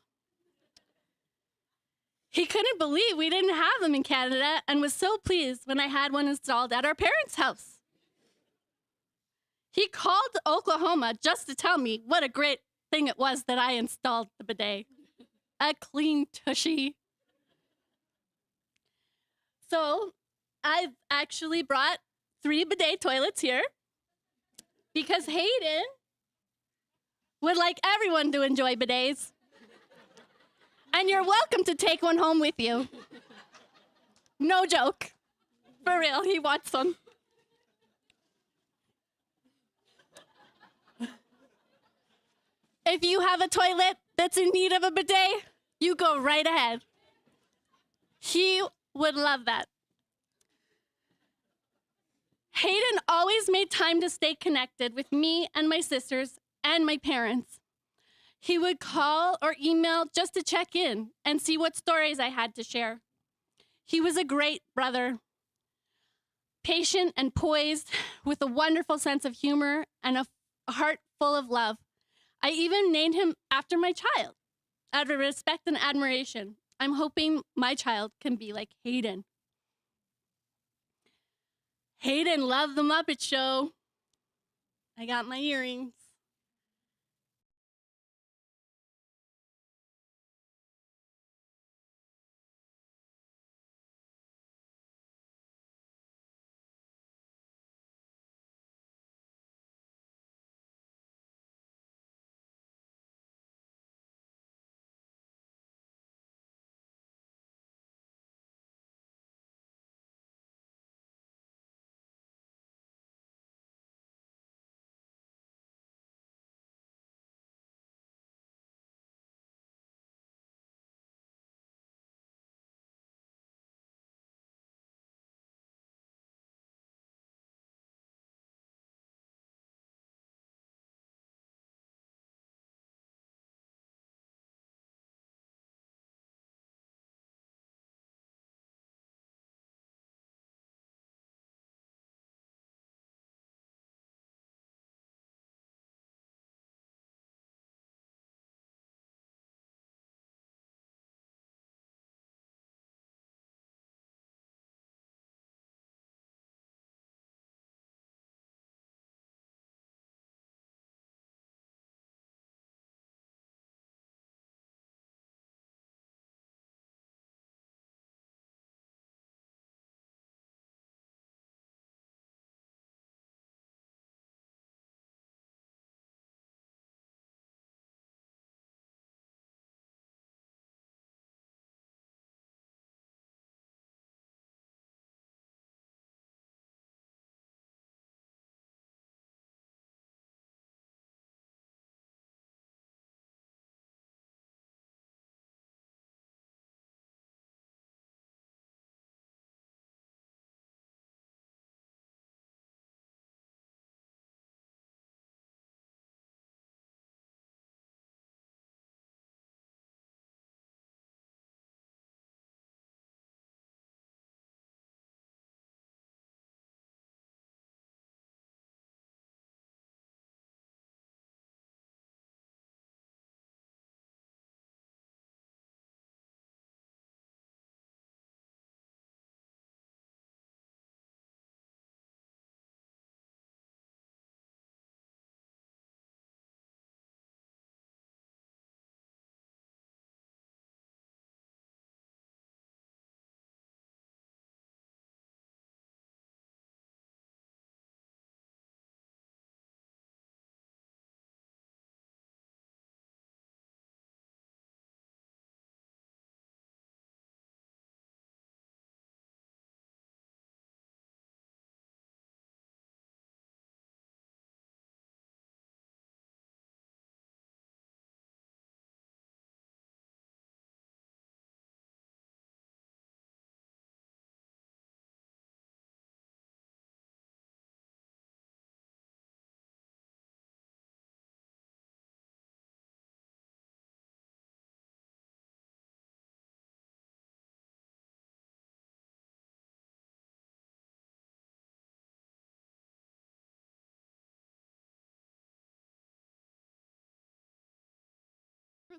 He couldn't believe we didn't have them in Canada and was so pleased when I had one installed at our parents' house. He called Oklahoma just to tell me what a great thing it was that I installed the bidet. A clean tushy. So I've actually brought 3 bidet toilets here because Hayden would like everyone to enjoy bidets. And you're welcome to take one home with you. No joke. For real, he wants one. If you have a toilet that's in need of a bidet, you go right ahead. He would love that. Hayden always made time to stay connected with me and my sisters and my parents. He would call or email just to check in and see what stories I had to share. He was a great brother, patient and poised, with a wonderful sense of humor and a heart full of love. I even named him after my child, out of respect and admiration. I'm hoping my child can be like Hayden. Hayden loved the Muppet Show. I got my earrings.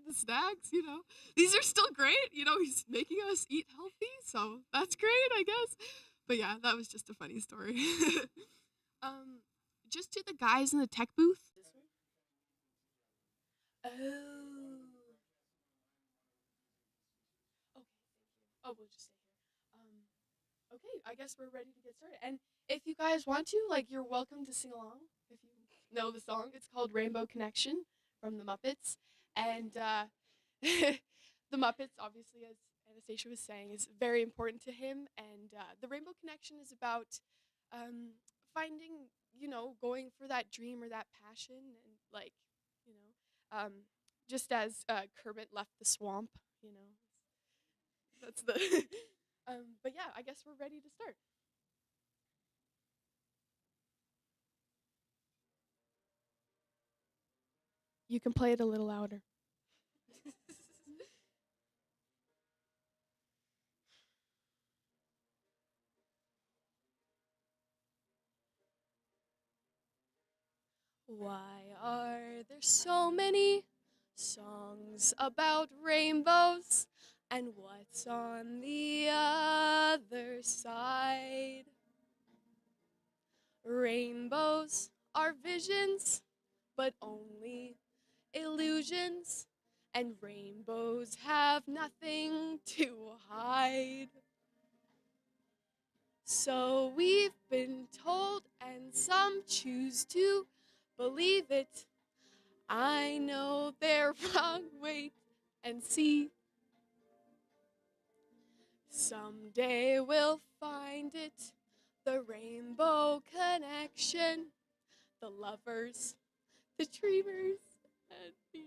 the snacks, you know. These are still great, you know, he's making us eat healthy, so that's great, I guess. But yeah, that was just a funny story. um, just to the guys in the tech booth. This one? Oh. Okay, thank you. Oh, we'll just stay here. Okay, I guess we're ready to get started. And if you guys want to, like, you're welcome to sing along if you know the song. It's called Rainbow Connection from the Muppets. And the Muppets, obviously, as Anastasia was saying, is very important to him. And the Rainbow Connection is about finding, you know, going for that dream or that passion. And, like, you know, just as Kermit left the swamp, you know, that's the. But yeah, I guess we're ready to start. You can play it a little louder. Why are there so many songs about rainbows? And what's on the other side? Rainbows are visions, but only illusions. And rainbows have nothing to hide. So we've been told, and some choose to believe it. I know they're wrong, wait and see. Someday we'll find it, the rainbow connection, the lovers, the dreamers, and me.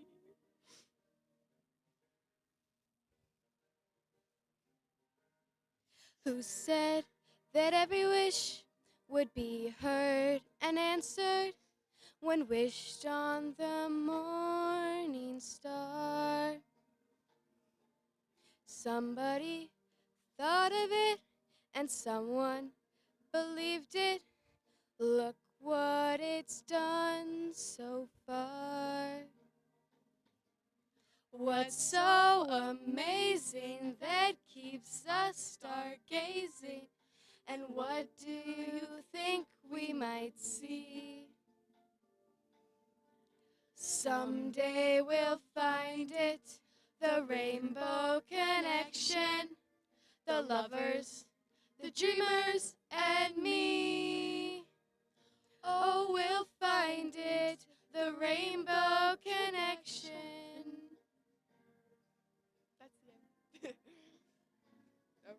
Who said that every wish would be heard and answered when wished on the morning star? Somebody thought of it and someone believed it. Look what it's done so far. What's so amazing that keeps us stargazing? And what do you think we might see? Someday we'll find it, the rainbow connection, the lovers, the dreamers, and me. Oh, we'll find it, the rainbow connection. That's the end. Oh.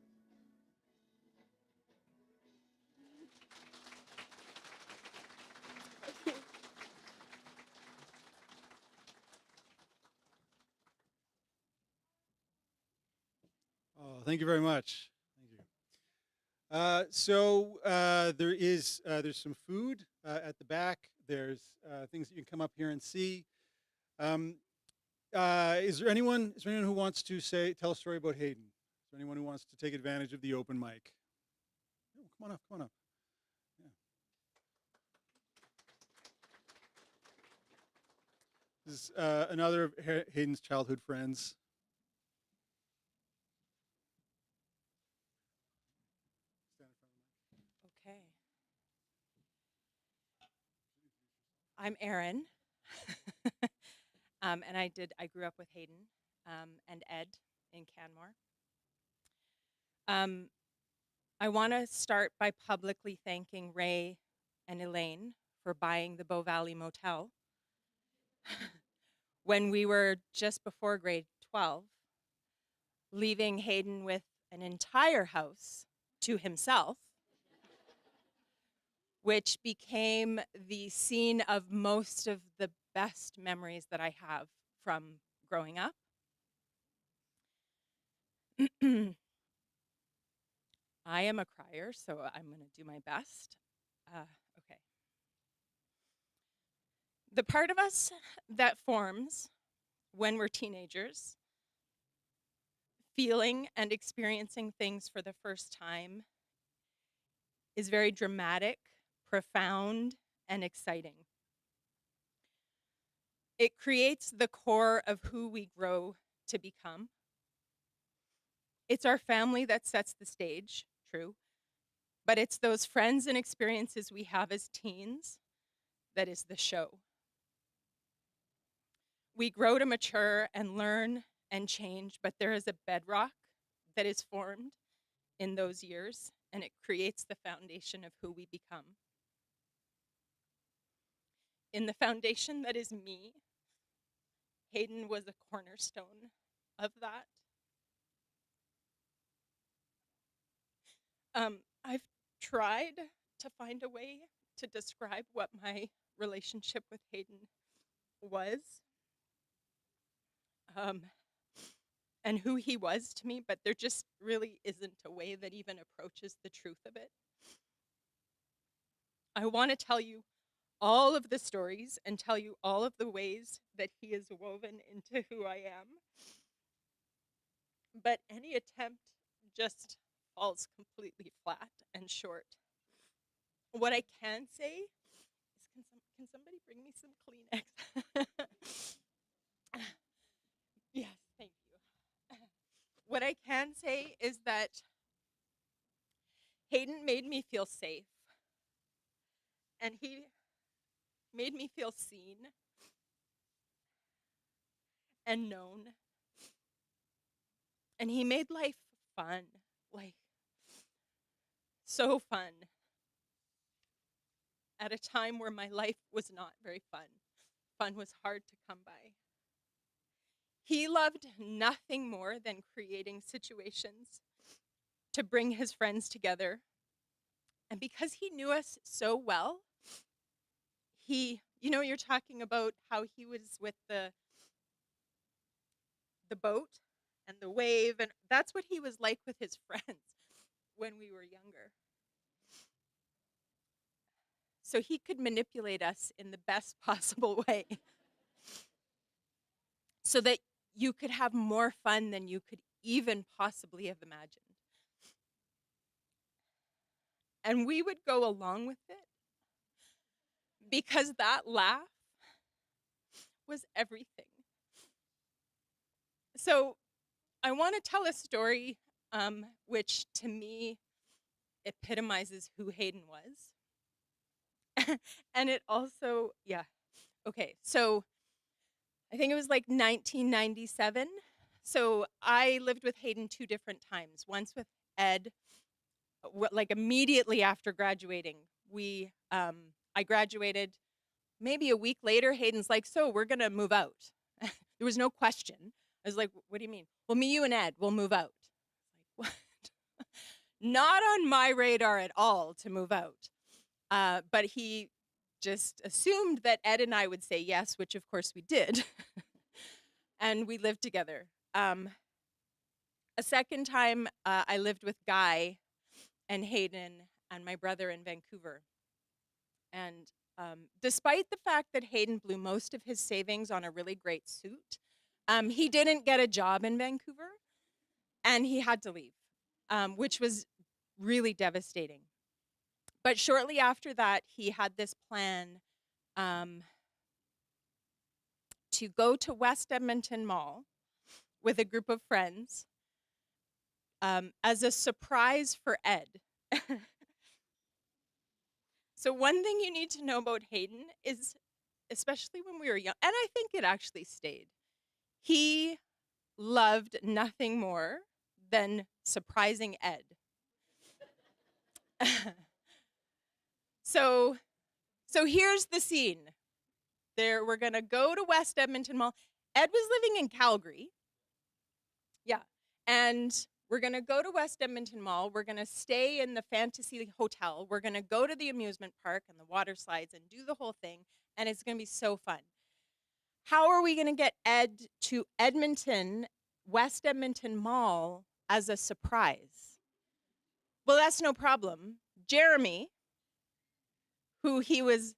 Oh, thank you very much. Thank you. There's some food at the back. There's things that you can come up here and see. Is there anyone who wants to tell a story about Hayden? Is there anyone who wants to take advantage of the open mic? Oh, come on up, come on up. Yeah. This is another of Hayden's childhood friends. Okay. I'm Erin. And I grew up with Hayden and Ed in Canmore. I want to start by publicly thanking Ray and Elaine for buying the Bow Valley Motel when we were just before grade 12, leaving Hayden with an entire house to himself, which became the scene of most of the best memories that I have from growing up. I am a crier, so I'm going to do my best. Okay. The part of us that forms when we're teenagers, feeling and experiencing things for the first time, is very dramatic, profound, and exciting. It creates the core of who we grow to become. It's our family that sets the stage, true, but it's those friends and experiences we have as teens that is the show. We grow to mature and learn and change, but there is a bedrock that is formed in those years, and it creates the foundation of who we become. In the foundation that is me, Hayden was a cornerstone of that. I've tried to find a way to describe what my relationship with Hayden was, and who he was to me, but there just really isn't a way that even approaches the truth of it. I want to tell you all of the stories and tell you all of the ways that he is woven into who I am, but any attempt just falls completely flat and short. What I can say is, can somebody bring me some Kleenex? Yes, thank you. What I can say is that Hayden made me feel safe, and he made me feel seen and known, and he made life fun, like so fun, at a time where my life was not very fun. Fun was hard to come by. He loved nothing more than creating situations to bring his friends together. And because he knew us so well, you're talking about how he was with the boat and the wave, and that's what he was like with his friends when we were younger. So he could manipulate us in the best possible way so that you could have more fun than you could even possibly have imagined. And we would go along with it because that laugh was everything. So I want to tell a story which to me epitomizes who Hayden was. And it also, okay, so I think it was like 1997. So I lived with Hayden 2 different times. Once with Ed, like immediately after graduating. I graduated maybe a week later. Hayden's like, so we're gonna move out. There was no question. I was like, what do you mean? Well, me, you, and Ed will move out. Like, what? Not on my radar at all to move out. But he just assumed that Ed and I would say yes, which of course we did. And we lived together. A second time, I lived with Guy and Hayden and my brother in Vancouver. And despite the fact that Hayden blew most of his savings on a really great suit, he didn't get a job in Vancouver, and he had to leave, which was really devastating. But shortly after that, he had this plan to go to West Edmonton Mall with a group of friends as a surprise for Ed. So one thing you need to know about Hayden is, especially when we were young, and I think it actually stayed, he loved nothing more than surprising Ed. So here's the scene. We're gonna go to West Edmonton Mall. Ed was living in Calgary. Yeah, and we're gonna go to West Edmonton Mall. We're gonna stay in the Fantasy Hotel. We're gonna go to the amusement park and the water slides and do the whole thing, and it's gonna be so fun. How are we gonna get Ed to Edmonton, West Edmonton Mall as a surprise? Well, that's no problem. Jeremy, who he was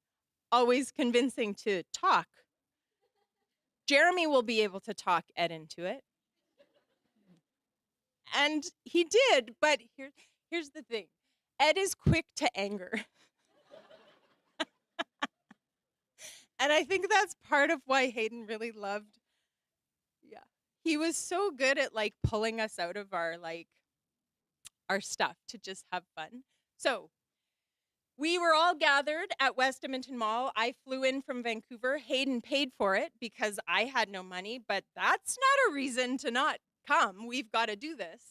always convincing to talk, Jeremy will be able to talk Ed into it. And he did, but here's the thing. Ed is quick to anger. And I think that's part of why Hayden really loved. Yeah. He was so good at like pulling us out of our stuff to just have fun. So we were all gathered at West Edmonton Mall. I flew in from Vancouver. Hayden paid for it because I had no money, but that's not a reason to not come. We've got to do this.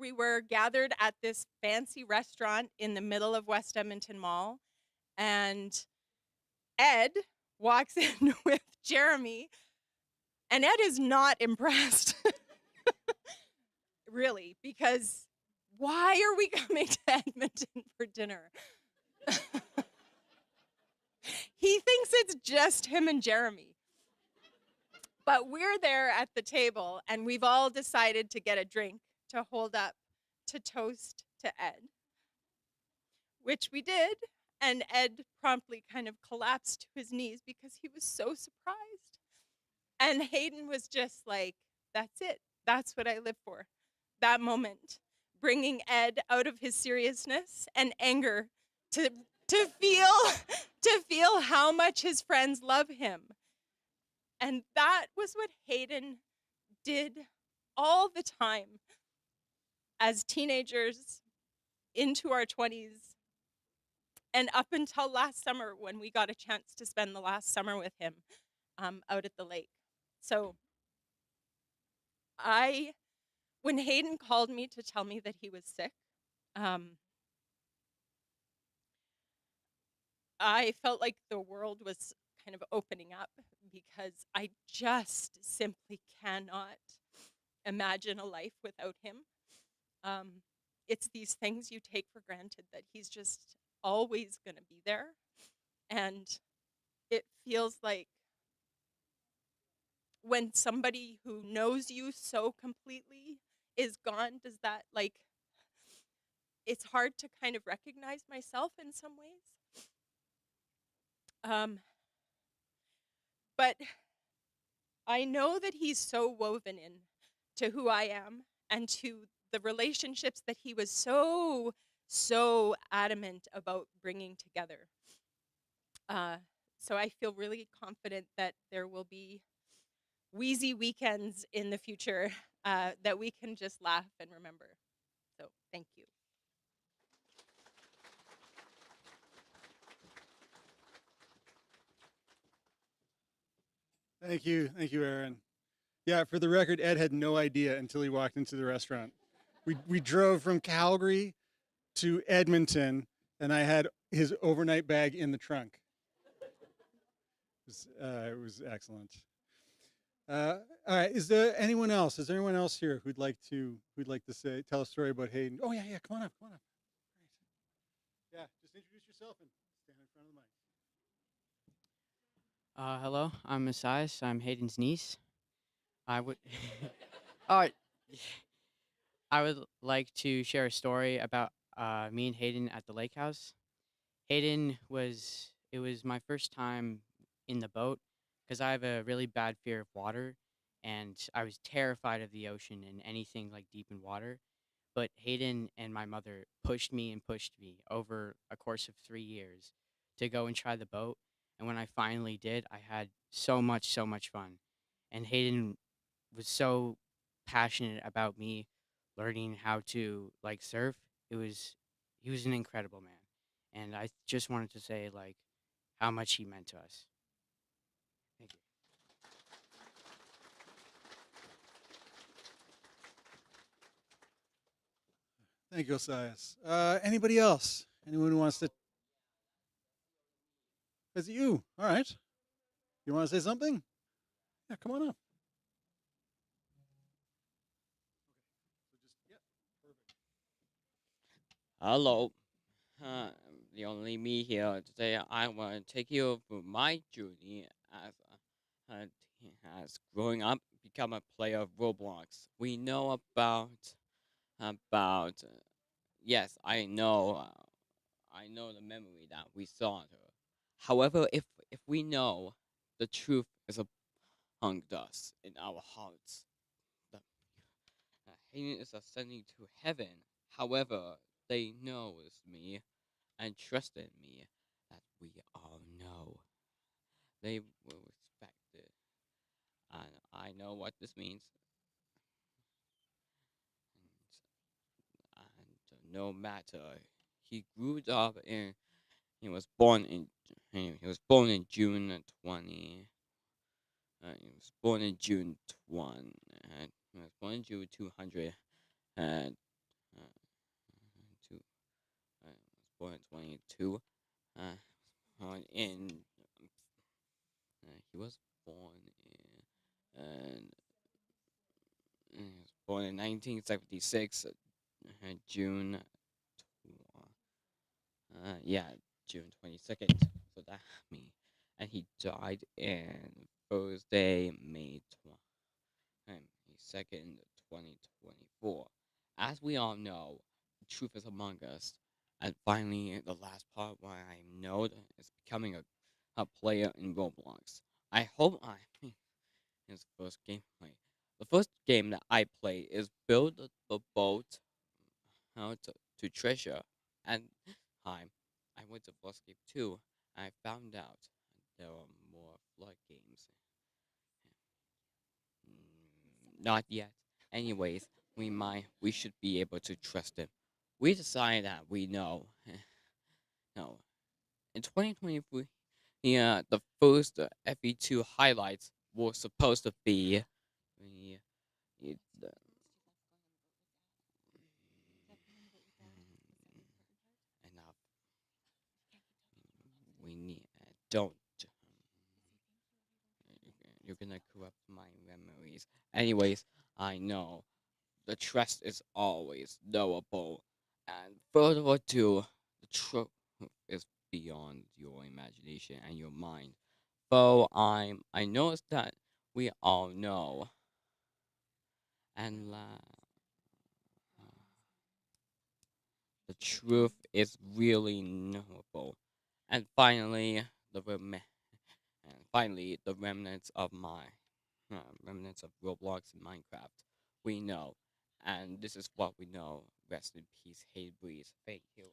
We were gathered at this fancy restaurant in the middle of West Edmonton Mall, and Ed walks in with Jeremy, and Ed is not impressed, really, because why are we coming to Edmonton for dinner? He thinks it's just him and Jeremy. But we're there at the table, and we've all decided to get a drink to hold up to toast to Ed, which we did. And Ed promptly kind of collapsed to his knees because he was so surprised. And Hayden was just like, that's it. That's what I live for. That moment, bringing Ed out of his seriousness and anger to feel how much his friends love him. And that was what Hayden did all the time as teenagers into our 20s and up until last summer when we got a chance to spend the last summer with him out at the lake. So when Hayden called me to tell me that he was sick, I felt like the world was kind of opening up because I just simply cannot imagine a life without him. It's these things you take for granted that he's just always going to be there. And it feels like when somebody who knows you so completely is gone, does that it's hard to kind of recognize myself in some ways. But I know that he's so woven in to who I am and to the relationships that he was so adamant about bringing together. So I feel really confident that there will be wheezy weekends in the future that we can just laugh and remember. So thank you. Thank you, Aaron. Yeah, for the record, Ed had no idea until he walked into the restaurant. We drove from Calgary to Edmonton, and I had his overnight bag in the trunk. It was excellent. All right, is there anyone else? Is there anyone else here who'd like to tell a story about Hayden? Oh yeah, come on up. Great. Yeah, just introduce yourself and stand in front of the mic. Hello, I'm Messias. I'm Hayden's niece. I would, oh, I would like to share a story about me and Hayden at the lake house. It was my first time in the boat because I have a really bad fear of water, and I was terrified of the ocean and anything like deep in water. But Hayden and my mother pushed me over a course of 3 years to go and try the boat. And when I finally did, I had so much fun. And Hayden was so passionate about me learning how to like surf. He was an incredible man. And I just wanted to say like how much he meant to us. Thank you. Thank you, Osias. Anybody else? Anyone who wants to? Is it you? All right. You want to say something? Yeah, come on up. Hello. The only me here today. I want to take you through my journey as growing up, become a player of Roblox. We know about yes, I know the memory that we saw her. However, if we know the truth is among us in our hearts, that Hayden is ascending to heaven. However, they know it's me and trust in me. that we all know. They will respect it. And I know what this means. And no matter, he grew up in. He was born in. He was born in June 20. He was born in June 1. And he was born in June 200. And two. Was born in 22. Born in. He was born in. And he was born in 1976. June. Yeah, June 22nd. So that me. And he died in Thursday, May 2nd, 2024. As we all know, the truth is among us. And finally, the last part where I know that is becoming a player in Roblox. I hope his first gameplay. The first game that I play is build the boat how to treasure. And time I went to Floodscape 2. I found out there are more flood games. Not yet. Anyways, we should be able to trust him. We decided that we know. No. In 2023, the first FE2 highlights were supposed to be enough. We need don't. You're gonna corrupt my memories. Anyways, I know the trust is always knowable, and further ado, the truth is beyond your imagination and your mind. Though I noticed that we all know, and the truth is really knowable. And finally, the remnants of remnants of Roblox and Minecraft. We know, and this is what we know. Rest in peace, Hayden Breeze. Thank you.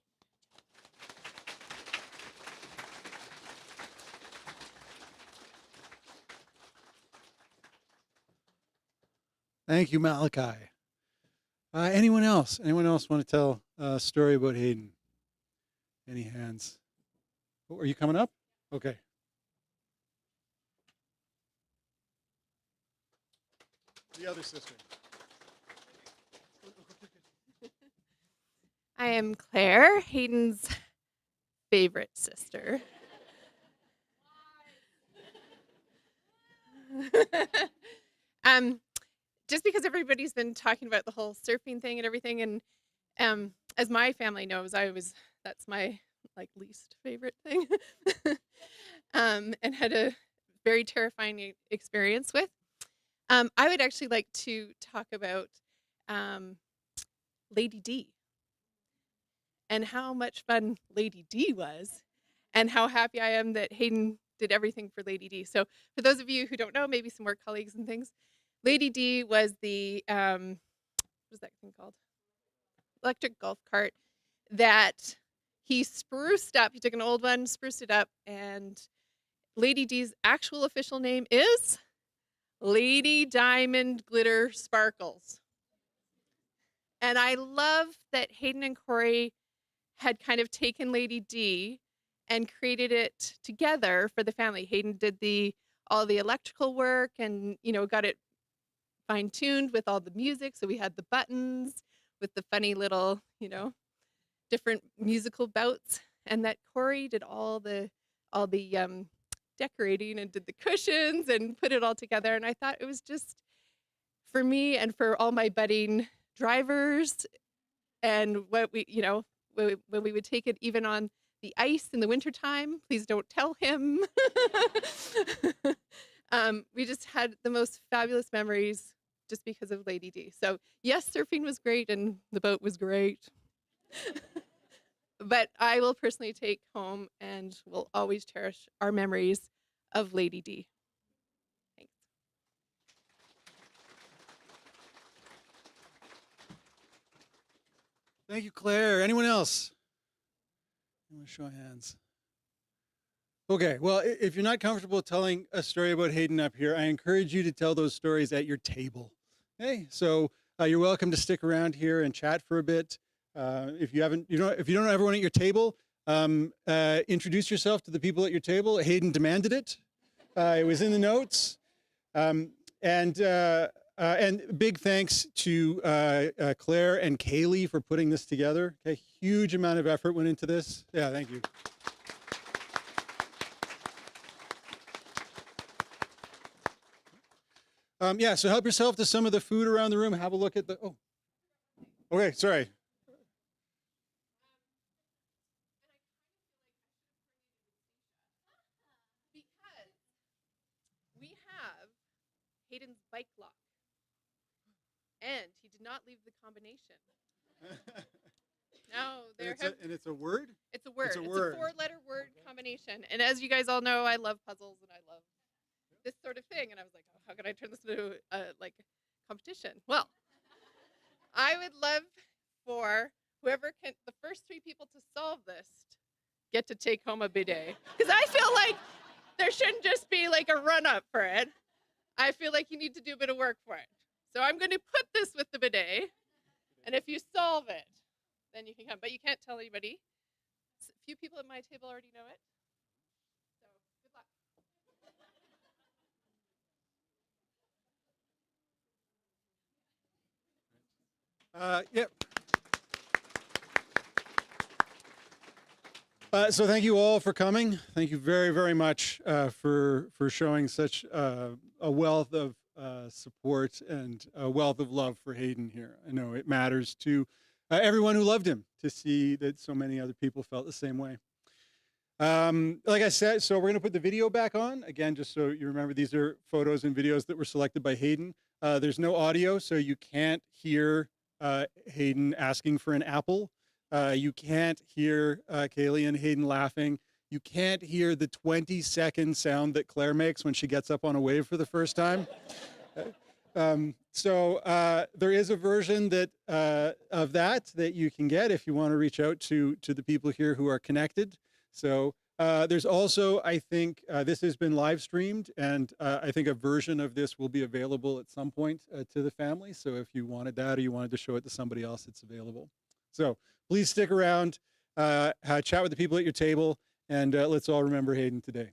Thank you, Malachi. Anyone else? Anyone else want to tell a story about Hayden? Any hands? Oh, are you coming up? Okay. The other sister. I am Claire, Hayden's favorite sister. Just because everybody's been talking about the whole surfing thing and everything, and as my family knows, that's my least favorite thing, and had a very terrifying experience with. I would actually like to talk about Lady D and how much fun Lady D was, and how happy I am that Hayden did everything for Lady D. So for those of you who don't know, maybe some more colleagues and things, Lady D was the what is that thing called? Electric golf cart that he spruced up. He took an old one, spruced it up, and Lady D's actual official name is Lady Diamond Glitter Sparkles. And I love that Hayden and Corey had kind of taken Lady D and created it together for the family. Hayden did all the electrical work and, got it fine-tuned with all the music. So we had the buttons with the funny little, different musical bouts. And that Corey did all the decorating and did the cushions and put it all together. And I thought it was just, for me and for all my budding drivers, and what when we would take it even on the ice in the wintertime, please don't tell him. We just had the most fabulous memories just because of Lady D. So yes, surfing was great and the boat was great. But I will personally take home and will always cherish our memories of Lady D. Thanks. Thank you, Claire. Anyone else? You want to show hands? Okay, well, if you're not comfortable telling a story about Hayden up here, I encourage you to tell those stories at your table. Okay, so you're welcome to stick around here and chat for a bit. If you if you don't know everyone at your table, introduce yourself to the people at your table. Hayden demanded it. It was in the notes. And big thanks to Claire and Kaylee for putting this together. A huge amount of effort went into this. Yeah, thank you. Yeah, so help yourself to some of the food around the room. Have a look at the, oh, okay, sorry. Because we have Hayden's bike lock. And he did not leave the combination. No, And it's a word? It's a word. It's a It's word. a four-letter word combination. And as you guys all know, I love puzzles and I love this sort of thing. And I was like, oh, how can I turn this into like competition? Well, I would love for whoever can, the first 3 people to solve this, get to take home a bidet. Because I feel like there shouldn't just be like a run-up for it. I feel like you need to do a bit of work for it. So I'm going to put this with the bidet. And if you solve it, then you can come. But you can't tell anybody. A few people at my table already know it. So good luck. Yep. So thank you all for coming. Thank you very, very much for showing such a wealth of support and a wealth of love for Hayden here. I know it matters to everyone who loved him to see that so many other people felt the same way. Like I said, so we're going to put the video back on. Again, just so you remember, these are photos and videos that were selected by Hayden. There's no audio, so you can't hear Hayden asking for an apple. You can't hear Kaylee and Hayden laughing. You can't hear the 20-second sound that Claire makes when she gets up on a wave for the first time. So there is a version that of that you can get if you want to reach out to the people here who are connected. So there's also, I think, this has been live streamed, and I think a version of this will be available at some point to the family. So if you wanted that or you wanted to show it to somebody else, it's available. So please stick around, chat with the people at your table, and let's all remember Hayden today.